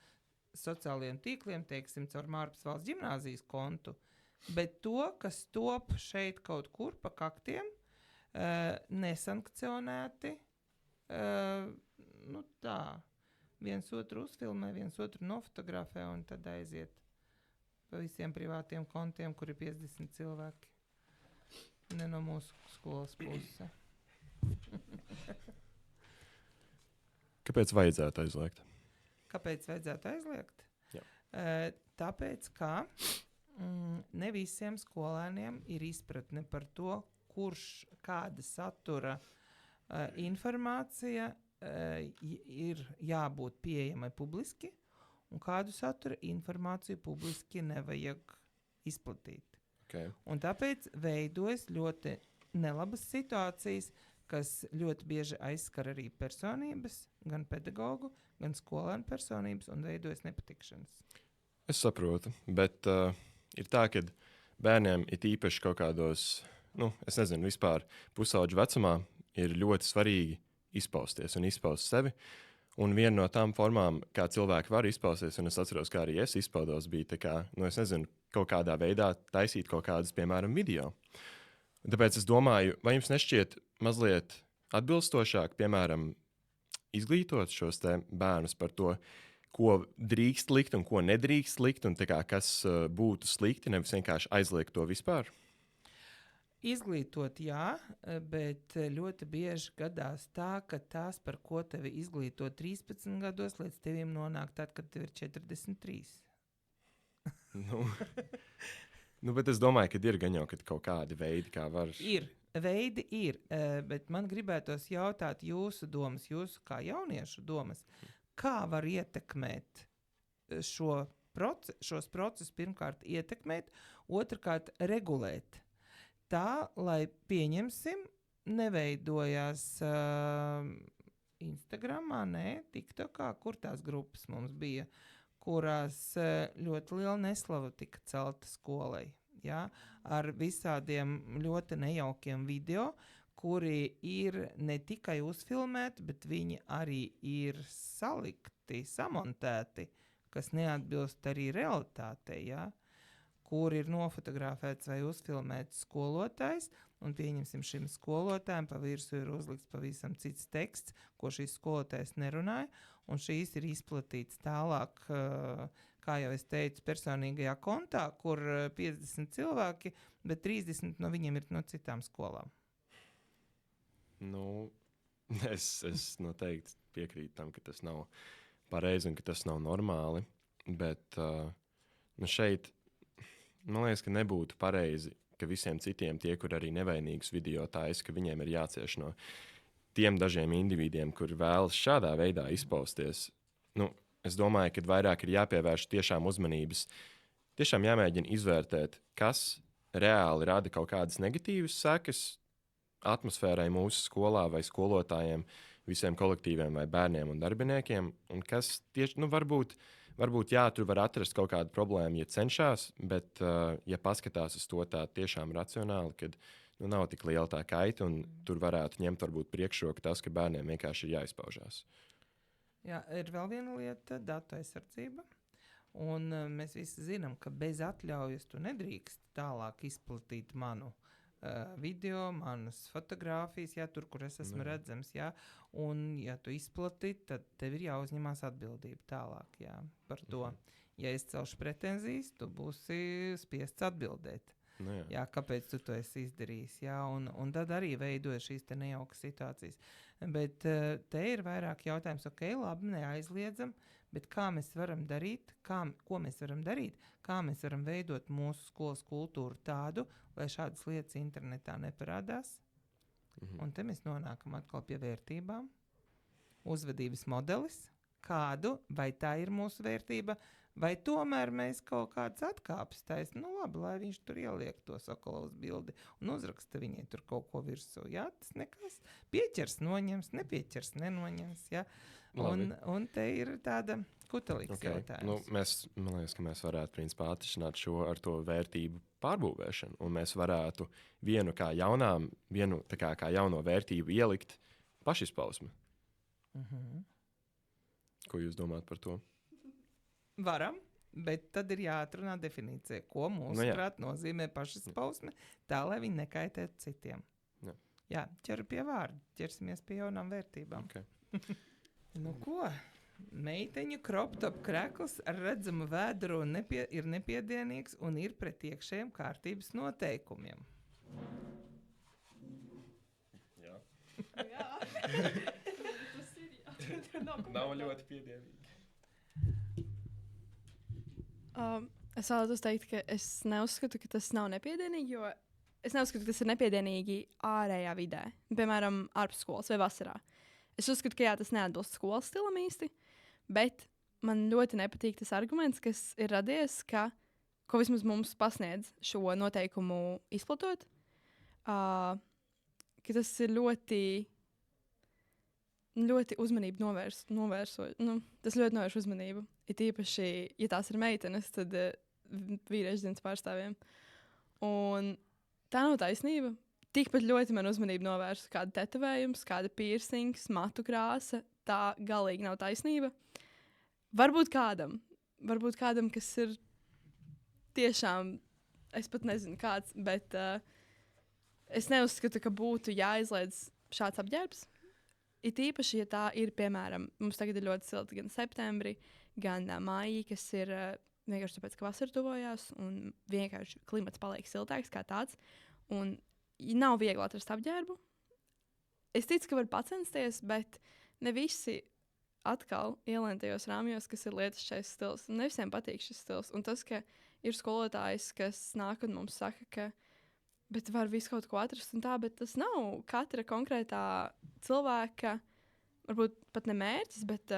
sociālajiem tīkliem, teiksim, caur Mārpas valsts ģimnāzijas kontu, bet to, kas top šeit kaut kur pa kaktiem, nesankcionēti, tā, viens otru uzfilmē, viens otru nofotografē un tad aiziet pa visiem privātiem kontiem, kur ir 50 cilvēki. Ne no mūsu skolas puse. Kāpēc vajadzētu aizliegt? Kāpēc vajadzētu aizliegt? Jā. Tāpēc, ka ne visiem skolēniem ir izpratne par to, kāda satura informācija ir jābūt pieejamai publiski, un kādu satura informāciju publiski nevajag izplatīt. Okay. Un tāpēc veidojas ļoti nelabas situācijas, kas ļoti bieži aizskar arī personības, gan pedagogu, gan skolēnu personības, un veidojas nepatikšanas. Es saprotu, bet ir tā, ka bērniem ir īpaši kaut kādos, es nezinu, vispār pusauģu vecumā ir ļoti svarīgi izpausties un izpaust sevi. Un viena no tām formām, kā cilvēki var izpausties, un es atceros, kā arī es izpaudos, bija tā kā, es nezinu, kaut kādā veidā taisīt kaut kādus, piemēram, video. Un tāpēc es domāju, vai jums nešķiet mazliet atbilstošāk, piemēram, izglītot šos te bērnus par to, ko drīkst likt un ko nedrīkst likt, un tā kā, kas būtu slikti, nevis vienkārši aizliegt to vispār? Izglītot, jā, bet ļoti bieži gadās tā, ka tās, par ko tevi izglīto 13 gados, līdz teviem nonāk tad, kad tev ir 43. Bet es domāju, ka ir gan jau kaut kādi veidi, kā var... Veidi ir, bet man gribētos jautāt jūsu domas, jūsu kā jauniešu domas, kā var ietekmēt šos procesus, pirmkārt ietekmēt, otrkārt regulēt. Tā, lai pieņemsim, neveidojās Instagramā, TikTokā, kur tās grupas mums bija, kurās ļoti liela neslava tika celta skolai. Ja? Ar visādiem ļoti nejaukiem video, kuri ir ne tikai uzfilmēti, bet viņi arī ir salikti, samontēti, kas neatbilst arī realitātei. Ja? Kur ir nofotografēts vai uzfilmēts skolotājs, un pieņemsim šim skolotājiem, pa virsmu ir uzlikts pavisam cits teksts, ko šīs skolotājs nerunāja, un šīs ir izplatīts tālāk, kā jau es teicu, personīgajā kontā, kur 50 cilvēki, bet 30 no viņiem ir no citām skolām. Es noteikti piekrītu tam, ka tas nav pareizi un ka tas nav normāli, bet šeit man liekas, ka nebūtu pareizi, ka visiem citiem tie, kur arī nevainīgus video taisa, ka viņiem ir jācieš no tiem dažiem individiem, kur vēlas šādā veidā izpausties. Es domāju, ka vairāk ir jāpievērš tiešām uzmanības, tiešām jāmēģina izvērtēt, kas reāli rada kaut kādas negatīvas sekas atmosfērai mūsu skolā vai skolotājiem, visiem kolektīviem vai bērniem un darbiniekiem, un kas tieši, varbūt jā, tur var atrast kaut kādu problēmu, ja cenšas, bet ja paskatās uz to tā tiešām racionāli, kad nav tik liela tā kaita, un tur varētu ņemt varbūt priekšroku tas, ka bērniem vienkārši ir jāizpaužās. Jā, ir vēl viena lieta - datu aizsardzība. Un mēs visi zinām, ka bez atļaujas tu nedrīkst tālāk izplatīt manu video, manas fotogrāfijas, ja, tur, kur es esmu redzams. Ja, un, ja tu izplati, tad tev ir jāuzņemās atbildība tālāk ja, par to. Ja es celšu pretenzijas, tu būsi spiests atbildēt. Jā, kāpēc tu to esi izdarījis? Jā, un tad arī veidojas šīs nejaukas situācijas. Bet te ir vairāk jautājums, labi, neaizliedzam, bet kā mēs varam darīt, ko mēs varam darīt, kā mēs varam veidot mūsu skolas kultūru tādu, lai šādas lietas internetā neparādās. Un te mēs nonākam atkal pie vērtībām. Uzvedības modelis, kādu, vai tā ir mūsu vērtība, vai tomēr mēs kaut kāds atkāpes taisam, labi, lai viņš tur ieliek to Sokolovas bildi un uzraksta viņai tur kaut ko virsū. Jā, tas nekas. Pieķers noņems, nepieķers nenoņems. Jā. Un te ir tāda kutelīgs jautājums. Man liekas, ka mēs varētu principā atrisināt šo ar to vērtību pārbūvēšanu, un mēs varētu vienu kā jauno vērtību ielikt pašizpausmi. Ko jūs domājat par to? Varam, bet tad ir jāatrunā definīcija, ko mūsuprāt nozīmē pašizpausme, tā, lai viņi nekaitētu citiem. Jā, ķeru pie vārda, ķersimies pie jaunām vērtībām. Okay. Ko? Meiteņu crop-top krekls ar redzamu vēdru ir nepiedienīgs un ir pret iekšējiem kārtības noteikumiem. Jā. Tas ir jā. Nav ļoti piedienīgi. Es vēlos teikt, ka es neuzskatu, ka tas nav nepiedienīgi, jo es neuzskatu, ka tas ir nepiedienīgi ārējā vidē. Piemēram, ārpus skolas vai vasarā. Es uzskatu, ka jā, tas neatbilst skolas stilam īsti, bet man ļoti nepatīk tas arguments, kas ir radies, ko vismaz mums pasniedz šo noteikumu izplatot, ka tas ir ļoti uzmanību novērsoši. Tas ļoti novērš uzmanību. Ir īpaši, ja tās ir meitenes, tad vīriešu dienas pārstāvjiem. Un tā nav taisnība. Tikpat ļoti man uzmanību novērš kāda tetovējums, kāda piercings, matu krāsa. Tā galīgi nav taisnība. Varbūt kādam, kas ir tiešām, es pat nezinu kāds, bet es neuzskatu, ka būtu jāizliedz šāds apģērbs. It īpaši, ja tā ir, piemēram, mums tagad ir ļoti silti gan septembrī, gan maijā, kas ir vienkārši tāpēc, ka vasara tuvojās un vienkārši klimats paliek siltāks kā tāds. Un nav viegli atrast apģērbu. Es ticu, ka var pacensties, bet ne visi atkal ielien tajos rāmjos, kas ir lietišķais stils. Ne visiem patīk šis stils. Un tas, ka ir skolotājs, kas nāk un mums saka, ka bet var visu kaut ko atrast un tā, bet tas nav katra konkrētā cilvēka, varbūt pat ne mērķis, bet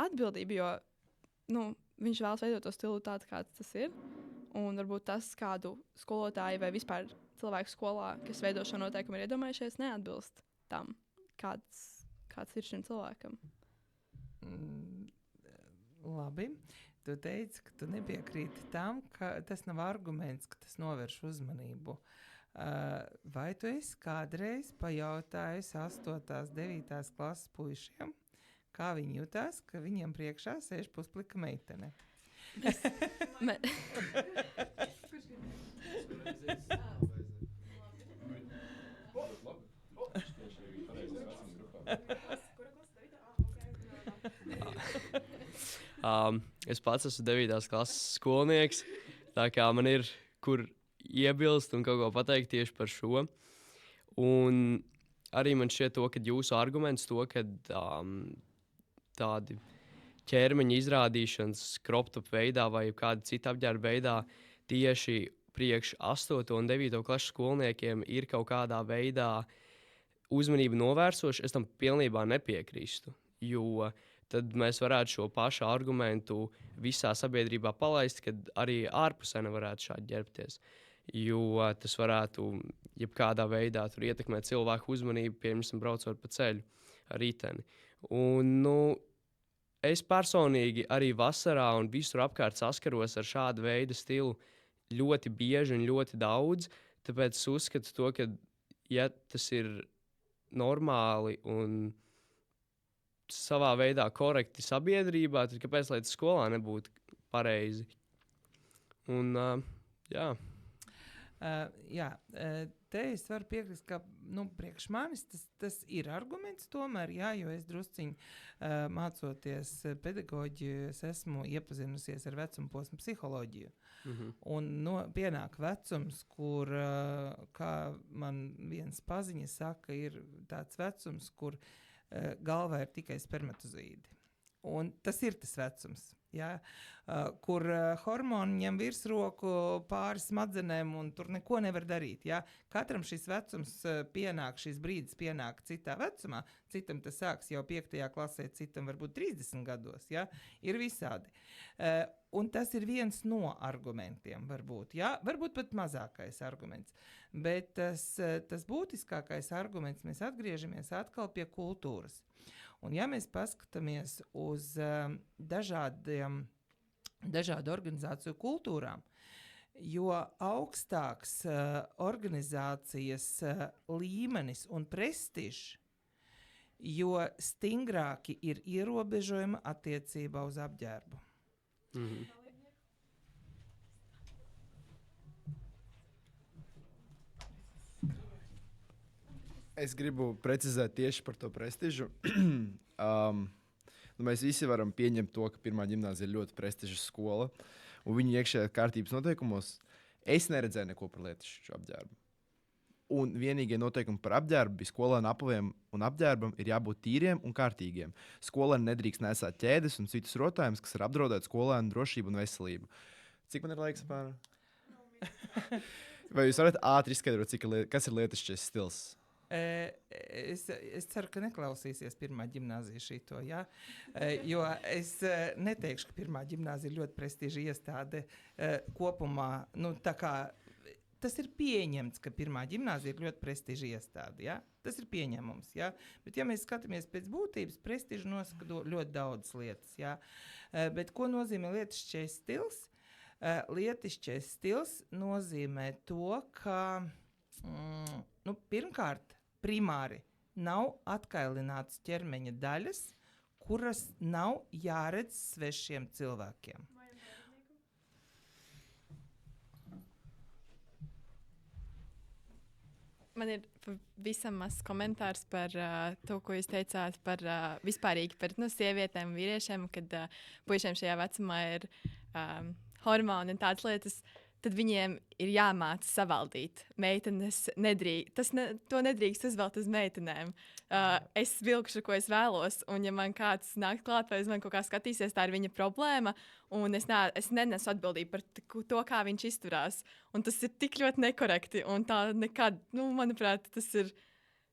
atbildība, jo viņš vēlas veidot to stilu tādu, kāds tas ir. Un varbūt tas, kādu skolotāju vai vispār cilvēku skolā, kas veido šo noteikumu, ir iedomājušies, neatbilst tam, kāds ir šim cilvēkam. Labi. Tu teici, ka tu nepiekrīti tam, ka tas nav arguments, ka tas novērš uzmanību. Vai tu esi kādreiz pajautājis 8. 9. klases puišiem, kā viņi jutās, ka viņiem priekšā sēž pusplika meitene? Es pats esmu 9. klases skolnieks, tā kā man ir kur iebilst un kaut ko pateikt tieši par šo. Un arī man šķiet to, ka jūsu arguments to, ka tādi ķermeņa izrādīšanas crop-top veidā vai kāda cita apģērba veidā tieši priekš 8. un 9. klases skolniekiem ir kaut kādā veidā uzmanību novērsoši, es tam pilnībā nepiekrīstu, jo tad mēs varētu šo pašu argumentu visā sabiedrībā palaist, kad arī ārpusē nevarētu šādi ģērbties. Jo tas varētu jebkādā veidā ietekmēt cilvēku uzmanību, piemēram, braucot pa ceļu ar riteni. Un, es personīgi arī vasarā un visur apkārt saskaros ar šādu veidu stilu ļoti bieži un ļoti daudz, tāpēc es uzskatu to, ka, ja tas ir normāli un savā veidā korekti sabiedrībā, tad kāpēc lai tas skolā nebūtu pareizi? Un, jā. Te es varu piekrist, ka priekš manis tas ir arguments tomēr, jo es drusciņi mācoties pedagoģiju, es esmu iepazinusies ar vecumposmu psiholoģiju. Un pienāk vecums, kur, kā man viens paziņa saka, ir tāds vecums, kur galvā ir tikai spermatozīdi. Un tas ir tas vecums, kur hormoni ņem virsroku pāri smadzenēm un tur neko nevar darīt. Katram šis vecums pienāk, šis brīdis pienāk citā vecumā, citam tas sāks jau 5. klasē, citam varbūt 30 gados, ir visādi. Un tas ir viens no argumentiem varbūt, varbūt pat mazākais arguments. Bet tas būtiskākais arguments, mēs atgriežamies atkal pie kultūras. Un ja mēs paskatāmies uz dažādu organizāciju kultūrām, jo augstāks organizācijas līmenis un prestižs, jo stingrāki ir ierobežojumi attiecībā uz apģērbu. Es gribu precizēt tieši par to prestižu. Mēs visi varam pieņemt to, ka pirmā ģimnāzija ir ļoti prestiža skola, un viņu iekšējā kārtības noteikumos es neredzēju neko par lietišķu apģērbu. Un vienīgie noteikumi par apģērbu bija skolēnu apaviem un apģērbam ir jābūt tīriem un kārtīgiem. Skolēni nedrīkst nesāt ķēdes un citus rotājumus, kas var apdraudēt skolēnu drošību un veselību. Cik man ir laiks apmēram? Vai jūs varat ātri izskaidrot, kas ir lietišķais stils? Es ceru, ka neklausīsies pirmā ģimnāzija šito, ja? Jo es neteikšu, ka pirmā ģimnāzija ir ļoti prestiža iestāde kopumā. Nu, tā kā tas ir pieņemts, ka pirmā ģimnāzija ir ļoti prestiža iestāde, ja? Tas ir pieņemums, ja? Bet ja mēs skatāmies pēc būtības, prestižu nosaka ļoti daudz lietas, ja? Bet ko nozīmē lietišķais stils? Lietišķais stils nozīmē to, ka pirmkārt, primāri nav atkailinātas ķermeņa daļas, kuras nav jāredz svešiem cilvēkiem. Man ir pavisam mazs komentārs par to, ko jūs teicāt par vispārīgi par sievietēm un vīriešiem, kad puišiem šajā vecumā ir hormoni un tādas lietas. Tad viņiem ir jāmāca savaldīt. Meitenes to nedrīkst uzvelt uz meitenēm. Es vilkšu, ko es vēlos, un ja man kāds nāk klāt vai uz mani kaut kā skatīsies, tā ir viņa problēma, un es nenesu atbildību par to, kā viņš izturās. Un tas ir tik ļoti nekorekti, un tā nekad, manuprāt, tas ir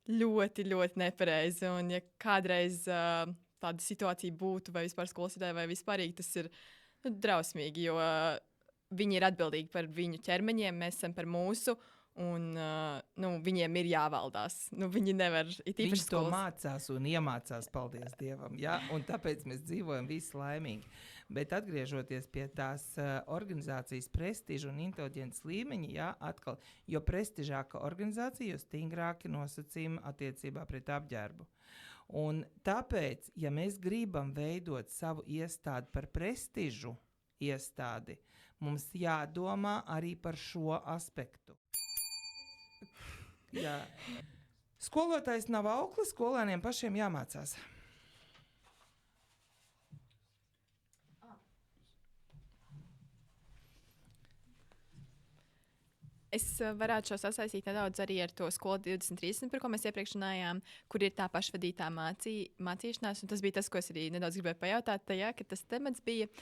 ļoti, ļoti nepareizi. Un ja kādreiz tāda situācija būtu, vai vispār skolotājai, vai vispārīgi, tas ir drausmīgi, jo viņi ir atbildīgi par viņu ķermeņiem, mēs esam par mūsu, un viņiem ir jāvaldās. Viņi nevar, viņi to mācās un iemācās, paldies Dievam, ja? Un tāpēc mēs dzīvojam visi laimīgi. Bet atgriežoties pie tās organizācijas prestiža un inteliģences līmeņa, ja, atkal, jo prestižāka organizācija, jo stingrāki nosacījumi attiecībā pret apģērbu. Un tāpēc, ja mēs gribam veidot savu iestādi par prestižu iestādi, mums jādomā arī par šo aspektu. Jā. Skolotājs nav auklis, skolēniem pašiem jāmācās. Es varētu šo sasaistīt nedaudz arī ar to skolu 2030, par ko mēs iepriekš runājām, kur ir tā pašvadītā mācīšanās. Un tas bija tas, ko es arī nedaudz gribēju pajautāt tajā, ka tas temats bija.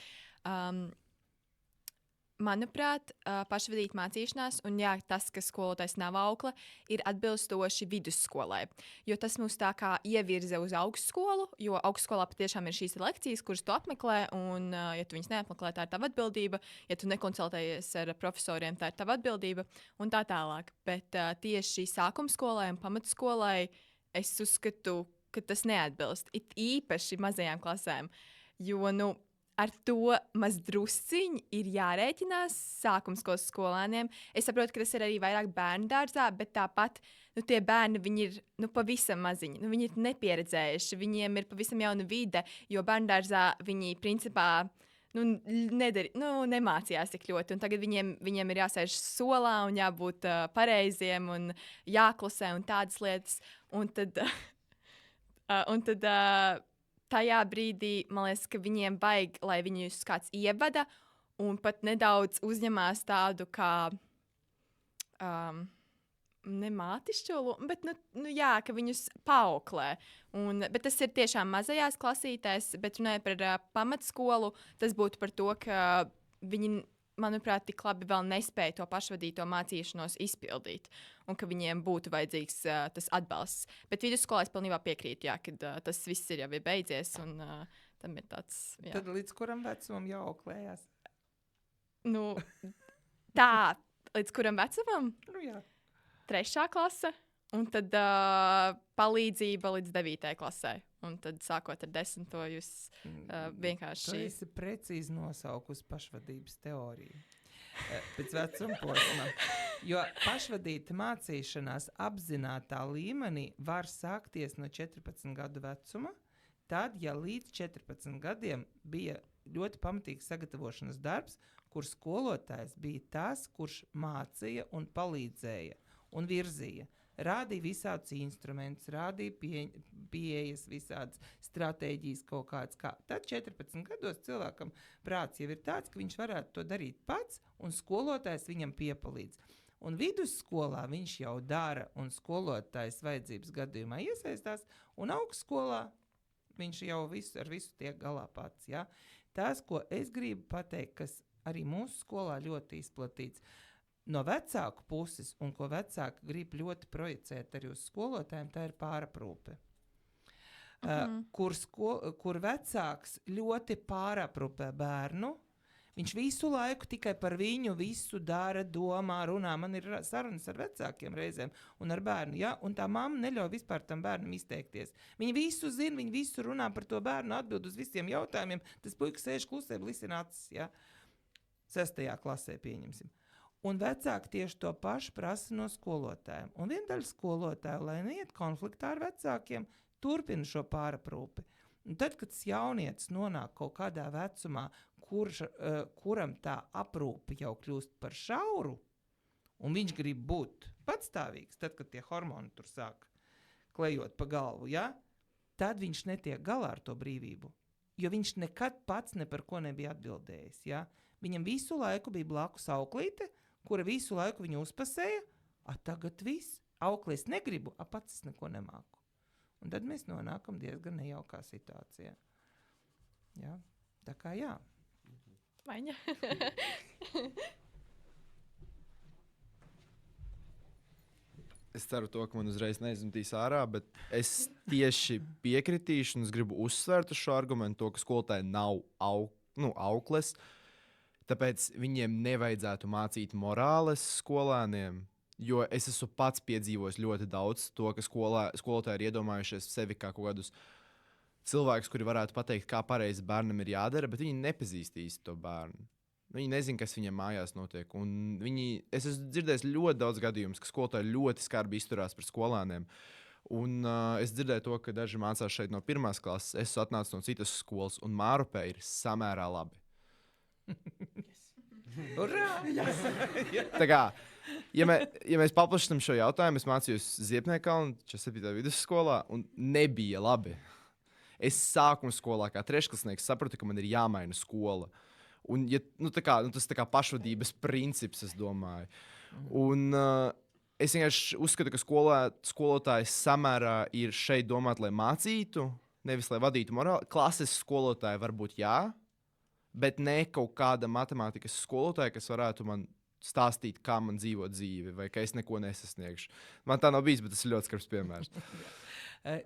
Manuprāt, pašvadīt mācīšanās, un jā, tas, ka skolotājs nav aukla, ir atbilstoši vidusskolai. Jo tas mūs tā kā ievirza uz augstskolu, jo augstskolā patiešām ir šīs lekcijas, kuras tu apmeklē, un ja tu viņas neapmeklē, tā ir tava atbildība. Ja tu nekonsultējies ar profesoriem, tā ir tava atbildība, un tā tālāk. Bet tieši sākumskolai un pamatskolai es uzskatu, ka tas neatbilst. It īpaši mazajām klasēm, jo, ar to mazdrusciņi ir jārēķinās sākumskolas skolēniem. Es saprotu, ka tas ir arī vairāk bērnu dārzā, bet tāpat tie bērni viņi ir pavisam maziņi. Viņi ir nepieredzējuši, viņiem ir pavisam jauna vide, jo bērnu dārzā viņi principā nemācījās tik ļoti. Un tagad viņiem ir jāsēž solā un jābūt pareiziem un jāklusē un tādas lietas. Un tad tajā brīdī, man liekas, ka viņiem vajag, lai viņus kāds ievada un pat nedaudz uzņemās tādu kā nemātišķolu, bet ka viņus paauklē. Bet tas ir tiešām mazajās klasītēs, bet runājot par pamatskolu, tas būtu par to, ka viņi, manuprāt, tik labi vēl nespēja to pašvadīto mācīšanos izpildīt, un ka viņiem būtu vajadzīgs tas atbalsts. Bet vidusskolā es pilnībā piekrītu, kad tas viss ir jau beidzies, un tam ir tāds. Jā. Tad līdz kuram vecumam jāauklējās? Tā, līdz kuram vecumam? Jā. 3. klase, un tad palīdzība līdz 9. klasē. Un tad sākot ar 10. jūs vienkārši. Tu esi precīzi nosaukusi pašvadības teoriju. Pēc vecuma posma. Jo pašvadīta mācīšanās apzinātā līmenī var sākties no 14 gadu vecuma, tad, ja līdz 14 gadiem bija ļoti pamatīgs sagatavošanas darbs, kur skolotājs bija tas, kurš mācīja un palīdzēja un virzīja. Rādīja visādus instrumentus, rādīja pieejas, visādas stratēģijas kaut kādas. Tad 14 gados cilvēkam prāts jau ir tāds, ka viņš varētu to darīt pats, un skolotājs viņam piepalīdz. Un vidusskolā viņš jau dara, un skolotājs vajadzības gadījumā iesaistās, un augstskolā viņš jau ar visu tiek galā pats. Tas, ko es gribu pateikt, kas arī mūsu skolā ļoti izplatīts, no vecāku puses, un ko vecāki grib ļoti projicēt arī uz skolotājiem, tā ir pāraprūpe. Kur vecāks ļoti pāraprūpē bērnu, viņš visu laiku tikai par viņu visu dara, domā, runā. Man ir sarunas ar vecākiem reizēm un ar bērnu, ja? Un tā mamma neļauj vispār tam bērnam izteikties. Viņi visu zina, viņi visu runā par to bērnu, atbild uz visiem jautājumiem. Tas puikas sēž klusē, blisina acis, ja? 6. klasē pieņemsim. Un vecāki tieši to pašu prasa no skolotājiem. Un viena daļa skolotāju, lai neiet konfliktā ar vecākiem, turpina šo pāraprūpi. Un tad, kad tas jaunietis nonāk kaut kādā vecumā, kuram tā aprūpe jau kļūst par šauru, un viņš grib būt patstāvīgs, tad, kad tie hormoni tur sāk klejot pa galvu, ja? Tad viņš netiek galā ar to brīvību, jo viņš nekad pats ne par ko nebija atbildējis. Ja? Viņam visu laiku bija blakus auklīte, kura visu laiku viņu uzpasēja, tagad viss, auklis negribu, pats es neko nemāku. Un tad mēs nonākam diezgan nejaukā situācijā. Ja? Tā kā jā. Vaņa. Es ceru to, ka man uzreiz neizmetīs ārā, bet es tieši piekritīšu un es gribu uzsvērt uz šo argumentu, to, ka skolotāji nav aukles, tāpēc viņiem nevajadzētu mācīt morāles skolēniem, jo es esmu pats piedzīvojis ļoti daudz to, ka skolotāji ir iedomājušies sevi kā kaut kādus cilvēkus, kuri varētu pateikt, kā pareizi bērnam ir jādara, bet viņi nepazīst īsti to bērnu. Viņi nezina, kas viņam mājās notiek. Es esmu dzirdējis ļoti daudz gadījumus, ka skolotāji ļoti skarbi izturās pret skolēniem. Un es dzirdēju to, ka daži mācās šeit no 1. klases, es atnācu no citas skolas, un mārupē ir samērā labi. Tā kā, ja mēs paplašinām šo jautājumu, es mācījos Ziepniekalnu 47. vidusskolā, un nebija labi. Es sākuma skolā kā trešklasnieks sapratu, ka man ir jāmaina skola. Un, tas tā kā pašvadības princips, es domāju. Un es vienkārši uzskatu, ka skolotājs samērā ir šeit domāt, lai mācītu, nevis lai vadītu morāli. Klases skolotāji varbūt jā, bet ne kaut kāda matemātikas skolotāja, kas varētu man stāstīt, kā man dzīvot dzīvi, vai ka es neko nesasniegšu. Man tā nav bijis, bet tas ir ļoti skarbs piemērs.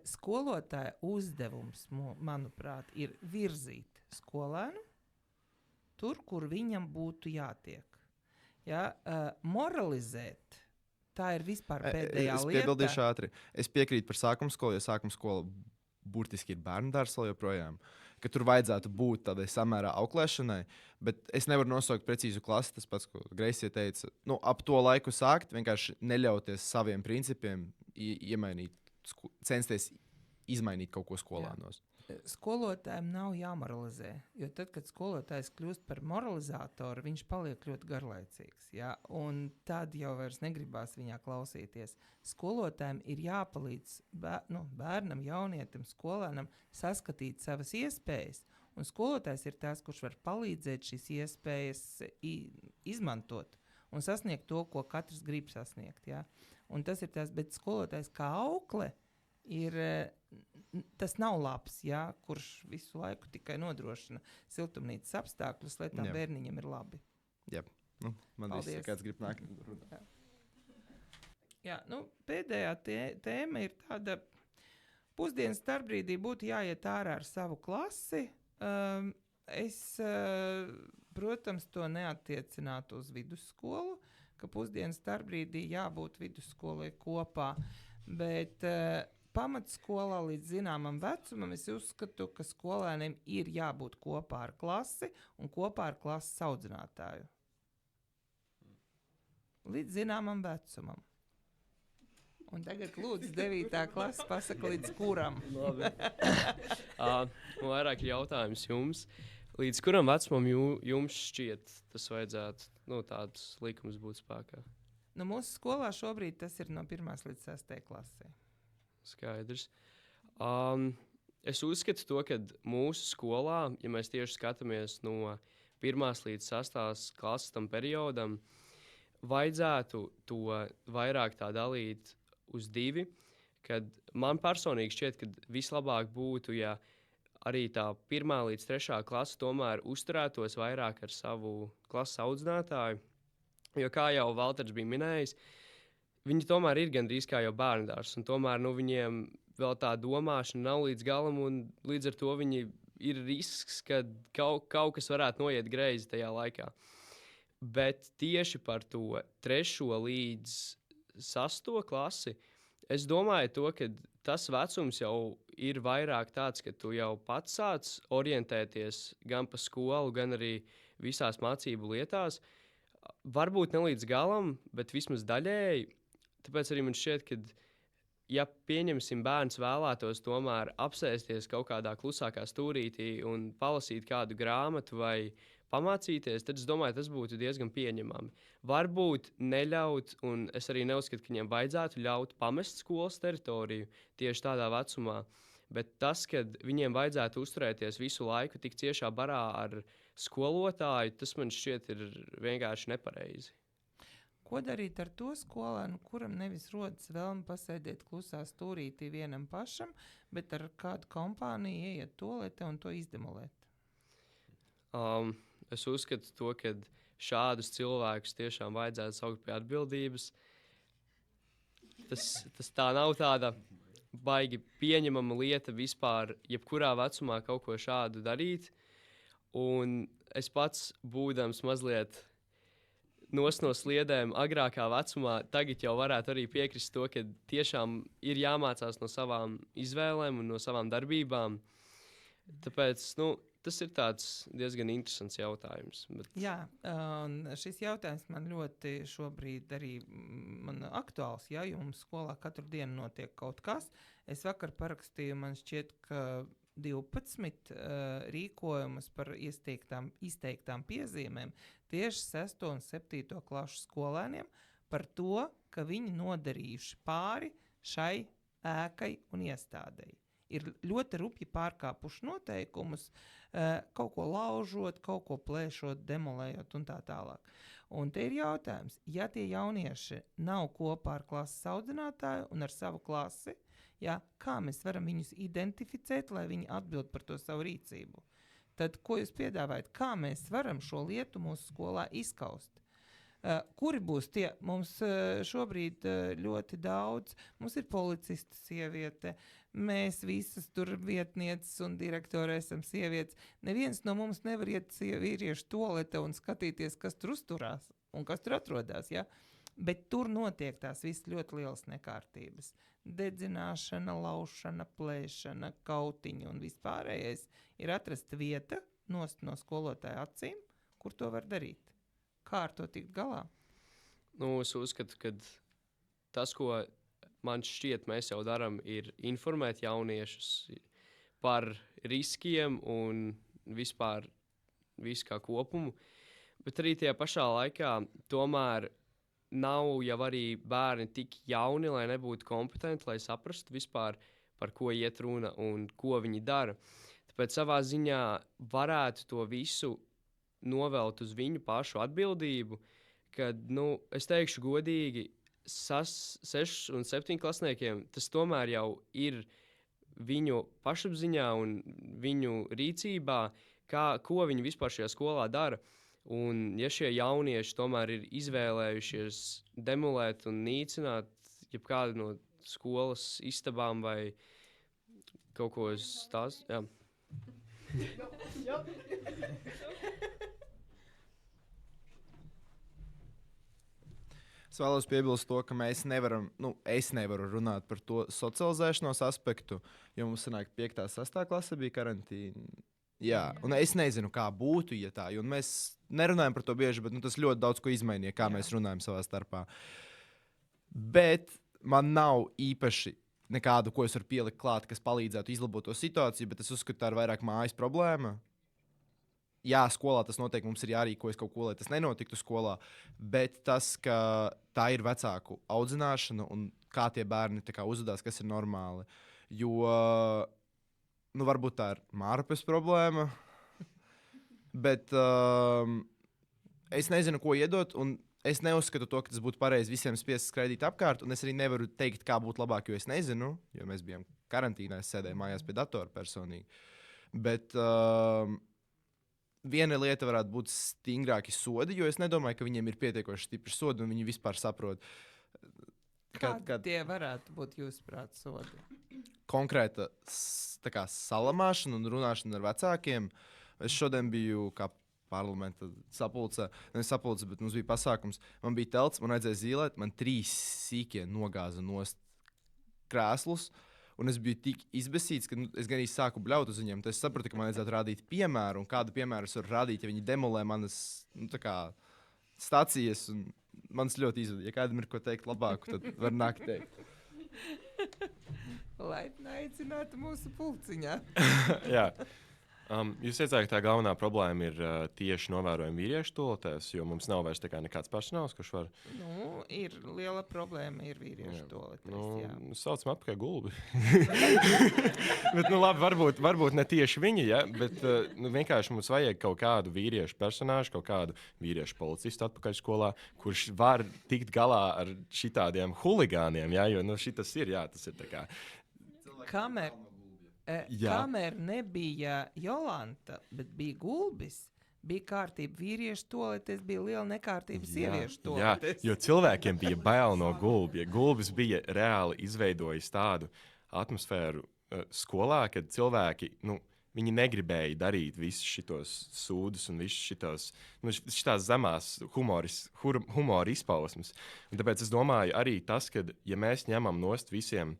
Skolotāja uzdevums, manuprāt, ir virzīt skolēnu tur, kur viņam būtu jātiek. Ja? Moralizēt, tā ir vispār pēdējā lieta. Es piebildīšu ātri. Es piekrītu par sākuma skolu, jo sākuma skola burtiski ir bērnu dārzs joprojām. Ka tur vajadzētu būt tādai samērā auklēšanai, bet es nevaru nosaukt precīzu klasi. Tas pats, ko Greisija teica, ap to laiku sākt, vienkārši neļauties saviem principiem censties izmainīt kaut ko skolānos. Skolotājiem nav jāmoralizē, jo tad, kad skolotājs kļūst par moralizātoru, viņš paliek ļoti garlaicīgs. Ja? Un tad jau vairs negribās viņā klausīties. Skolotājiem ir jāpalīdz bērnam, jaunietim, skolēnam saskatīt savas iespējas. Un skolotājs ir tas, kurš var palīdzēt šīs iespējas izmantot un sasniegt to, ko katrs grib sasniegt. Ja? Un tas ir tas, bet skolotājs kā aukle tas nav labs, ja, kurš visu laiku tikai nodrošina siltumnīcas apstākļus, lai tam bērniņam ir labi. Jā, man viss kāds grib nākt. Jā, pēdējā tēma ir tāda, pusdienas starpbrīdī būtu jāiet ārā ar savu klasi. Es, protams, to neattiecinātu uz vidusskolu, ka pusdienas starpbrīdī jābūt vidusskolai kopā, bet pamatskolā līdz zināmam vecumam es uzskatu, ka skolēniem ir jābūt kopā ar klasi un kopā ar klases audzinātāju. Līdz zināmam vecumam. Un tagad lūdzu 9. klase pasaka līdz kuram. Labi. Vairāk jautājums jums. Līdz kuram vecumam jums šķiet tas vajadzētu, tāds likums būt spēkā? Mūsu skolā šobrīd tas ir no 1. līdz 6. klasē. Skaidrs. Es uzskatu to, ka mūsu skolā, ja mēs tieši skatāmies no 1. līdz 6. klases tam periodam, vajadzētu to vairāk tā dalīt uz 2, kad man personīgi šķiet, ka vislabāk būtu, ja arī tā 1. līdz 3. klase tomēr uzturētos vairāk ar savu klases audzinātāju, Jo, kā jau Valters bija minējis, viņi tomēr ir gandrīz kā jau bērndārs, un tomēr viņiem vēl tā domāšana nav līdz galam, un līdz ar to viņi ir risks, ka kaut kas varētu noiet greizi tajā laikā. Bet tieši par to 3. līdz 6. klasi, es domāju to, ka tas vecums jau ir vairāk tāds, ka tu jau pats sāc orientēties gan pa skolu, gan arī visās mācību lietās. Varbūt ne līdz galam, bet vismaz daļēji. Tāpēc arī man šķiet, ka, ja pieņemsim bērns vēlētos tomēr apsēsties kaut kādā klusākā stūrītī un palasīt kādu grāmatu vai pamācīties, tad es domāju, tas būtu diezgan pieņemami. Varbūt neļaut, un es arī neuzskatu, ka viņiem vajadzētu ļaut pamest skolas teritoriju tieši tādā vecumā, bet tas, ka viņiem vajadzētu uzturēties visu laiku tik ciešā barā ar skolotāju, tas man šķiet ir vienkārši nepareizi. Ko darīt ar to skolēnu, kuram nevis rodas vēlme pasēdēt klusā stūrītī vienam pašam, bet ar kādu kompāniju ieiet toaletē un to izdemolēt? Es uzskatu to, ka šādus cilvēkus tiešām vajadzētu saukt pie atbildības. Tas tā nav tāda baigi pieņemama lieta vispār, jebkurā vecumā kaut ko šādu darīt. Un es pats, būdams mazliet no sliedēm agrākā vecumā, tagad jau varētu arī piekrist to, ka tiešām ir jāmācās no savām izvēlēm un no savām darbībām. Tāpēc, tas ir diezgan interesants jautājums. Bet... Jā, un šis jautājums man ļoti šobrīd arī aktuāls. Ja jums skolā katru dienu notiek kaut kas, es vakar parakstīju, man šķiet, ka 12 rīkojumus par izteiktām piezīmēm tieši 6. un 7. klašu skolēniem par to, ka viņi nodarījuši pāri šai ēkai un iestādei. Ir ļoti rupji pārkāpuši noteikumus, kaut ko laužot, kaut ko plēšot, demolējot un tā tālāk. Un te ir jautājums, ja tie jaunieši nav kopā ar klases audzinātāju un ar savu klasi, kā mēs varam viņus identificēt, lai viņi atbild par to savu rīcību? Tad, ko jūs piedāvājat, kā mēs varam šo lietu mūsu skolā izskaust? Kuri būs tie? Mums šobrīd ļoti daudz, mums ir policista sieviete, mēs visas tur vietnieces un direktori esam sievietes. Neviens no mums nevar iet vīriešu toalete un skatīties, kas tur uzturās un kas tur atrodas, ja? Bet tur notiek tās visas ļoti lielas nekārtības. Dedzināšana, laušana, plēšana, kautiņi un vispārējais ir atrasta vieta no skolotāja acīm, kur to var darīt. Kā ar to tikt galā? Es uzskatu, ka tas, ko man šķiet mēs jau darām, ir informēt jauniešus par riskiem un vispār visu kā kopumu, bet arī tajā pašā laikā tomēr nav jau arī bērni tik jauni, lai nebūtu kompetenti, lai saprastu vispār, par ko iet runa un ko viņi dara. Tāpēc savā ziņā varētu to visu novelt uz viņu pašu atbildību, kad, es teikšu godīgi, 6 un 7 klasniekiem tas tomēr jau ir viņu pašapziņā un viņu rīcībā, ko viņi vispār šajā skolā dara. Un ja šie jaunieši tomēr ir izvēlējušies demolēt un nīcināt jebkādu no skolas istabām vai kaut ko tās, jā. Es vēlos piebilst to, ka mēs nevaram, es nevaru runāt par to socializēšanos aspektu, jo mums sanāk 5. 6. klase bija karantīna. Jā, un es nezinu, kā būtu, ja tā, jo mēs nerunājam par to bieži, bet tas ļoti daudz ko izmainīja, kā mēs runājam savā starpā. Bet man nav īpaši nekādu, ko es varu pielikt klāt, kas palīdzētu izlabot to situāciju, bet es uzskatu, tā ir vairāk mājas problēma. Jā, skolā tas noteikti mums ir jārīkojas kaut ko, lai tas nenotiktu skolā, bet tas, ka tā ir vecāku audzināšana un kā tie bērni uzvedās, kas ir normāli. Jo varbūt tā ir Mārupes problēma, bet es nezinu, ko iedot, un es neuzskatu to, ka tas būtu pareizi visiem spiest skraidīt apkārt, un es arī nevaru teikt, kā būtu labāk, jo es nezinu, jo mēs bijām karantīnā, es sēdēju mājās pie datora personīgi. Bet viena lieta varētu būt stingrāki sodi, jo es nedomāju, ka viņiem ir pietiekoši stipri sodi un viņi vispār saprot. Kādi tie varētu būt jūsuprāt sodi? Konkrēta salamāšana un runāšana ar vecākiem. Es šodien biju kā parlamenta sapulcē, nevis sapulcē, bet mums bija pasākums. Man bija telts, man vajadzēja zīlēt, man 3 sīkie nogāza nost krēslus. Un es biju tik izbesīts, ka es gan īsti sāku bļaut uz viņiem. Tad es sapratu, ka man vajadzētu rādīt piemēru, un kādu piemēru es varu rādīt, ja viņi demolē manas stācijas. Man tas ļoti izvada. Ja kādam ir ko teikt labāku, tad var nākt teikt. Laipni aicinātu mūsu pulciņā. Jā. Jūs teicāt, ka tā galvenā problēma ir tieši novērojama vīriešu toaletēs, jo mums nav vairs nekāds personāls, kurš var... Ir liela problēma, ir vīriešu toaletēs. Saucam atpakaļ gulbi. Bet, labi, varbūt ne tieši viņi, ja? Bet vienkārši mums vajag kaut kādu vīriešu personāžu, kaut kādu vīriešu policistu atpakaļ skolā, kurš var tikt galā ar šitādiem huligāniem, ja? Jo šitas ir, jā, tas ir tā kā... Kamēr nebija Jolanta, bet bija Gulbis, bija kārtība vīriešu toaletes, bija liela nekārtība sieviešu toaletes. Jā, jo cilvēkiem bija bail no Gulbja. Gulbis bija reāli izveidojis tādu atmosfēru skolā, kad cilvēki, viņi negribēja darīt visus šitos sūdus un visus šitās zemās humora izpausmes. Un tāpēc es domāju arī tas, ka, ja mēs ņemam nost visiem,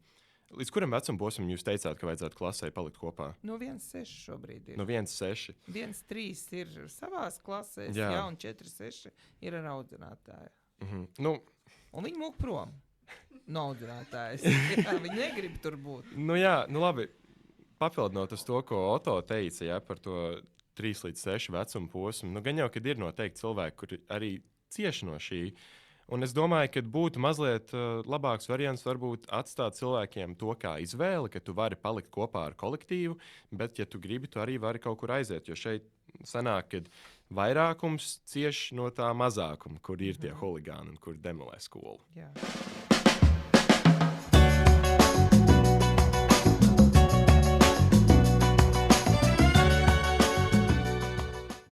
līdz kuram vecuma posmam jūs teicāt, ka vajadzētu klasē palikt kopā? 1,6 šobrīd ir. 1,6. 1,3 ir savās klasēs, un 4,6 ir ar audzinātāju. Un viņi mūk prom no audzinātājas. Viņi negrib tur būt. Labi. Papildinot uz to, ko Oto teica, par to 3 līdz 6 vecuma posmu, gan jau, kad ir noteikti cilvēki, kuri arī cieši no šī. Un es domāju, ka būtu mazliet labāks variants varbūt atstāt cilvēkiem to kā izvēli, ka tu vari palikt kopā ar kolektīvu, bet, ja tu gribi, tu arī vari kaut kur aiziet. Jo šeit sanāk, ka vairākums cieš no tā mazākuma, kur ir tie huligāni un kur demolē skolu. Jā.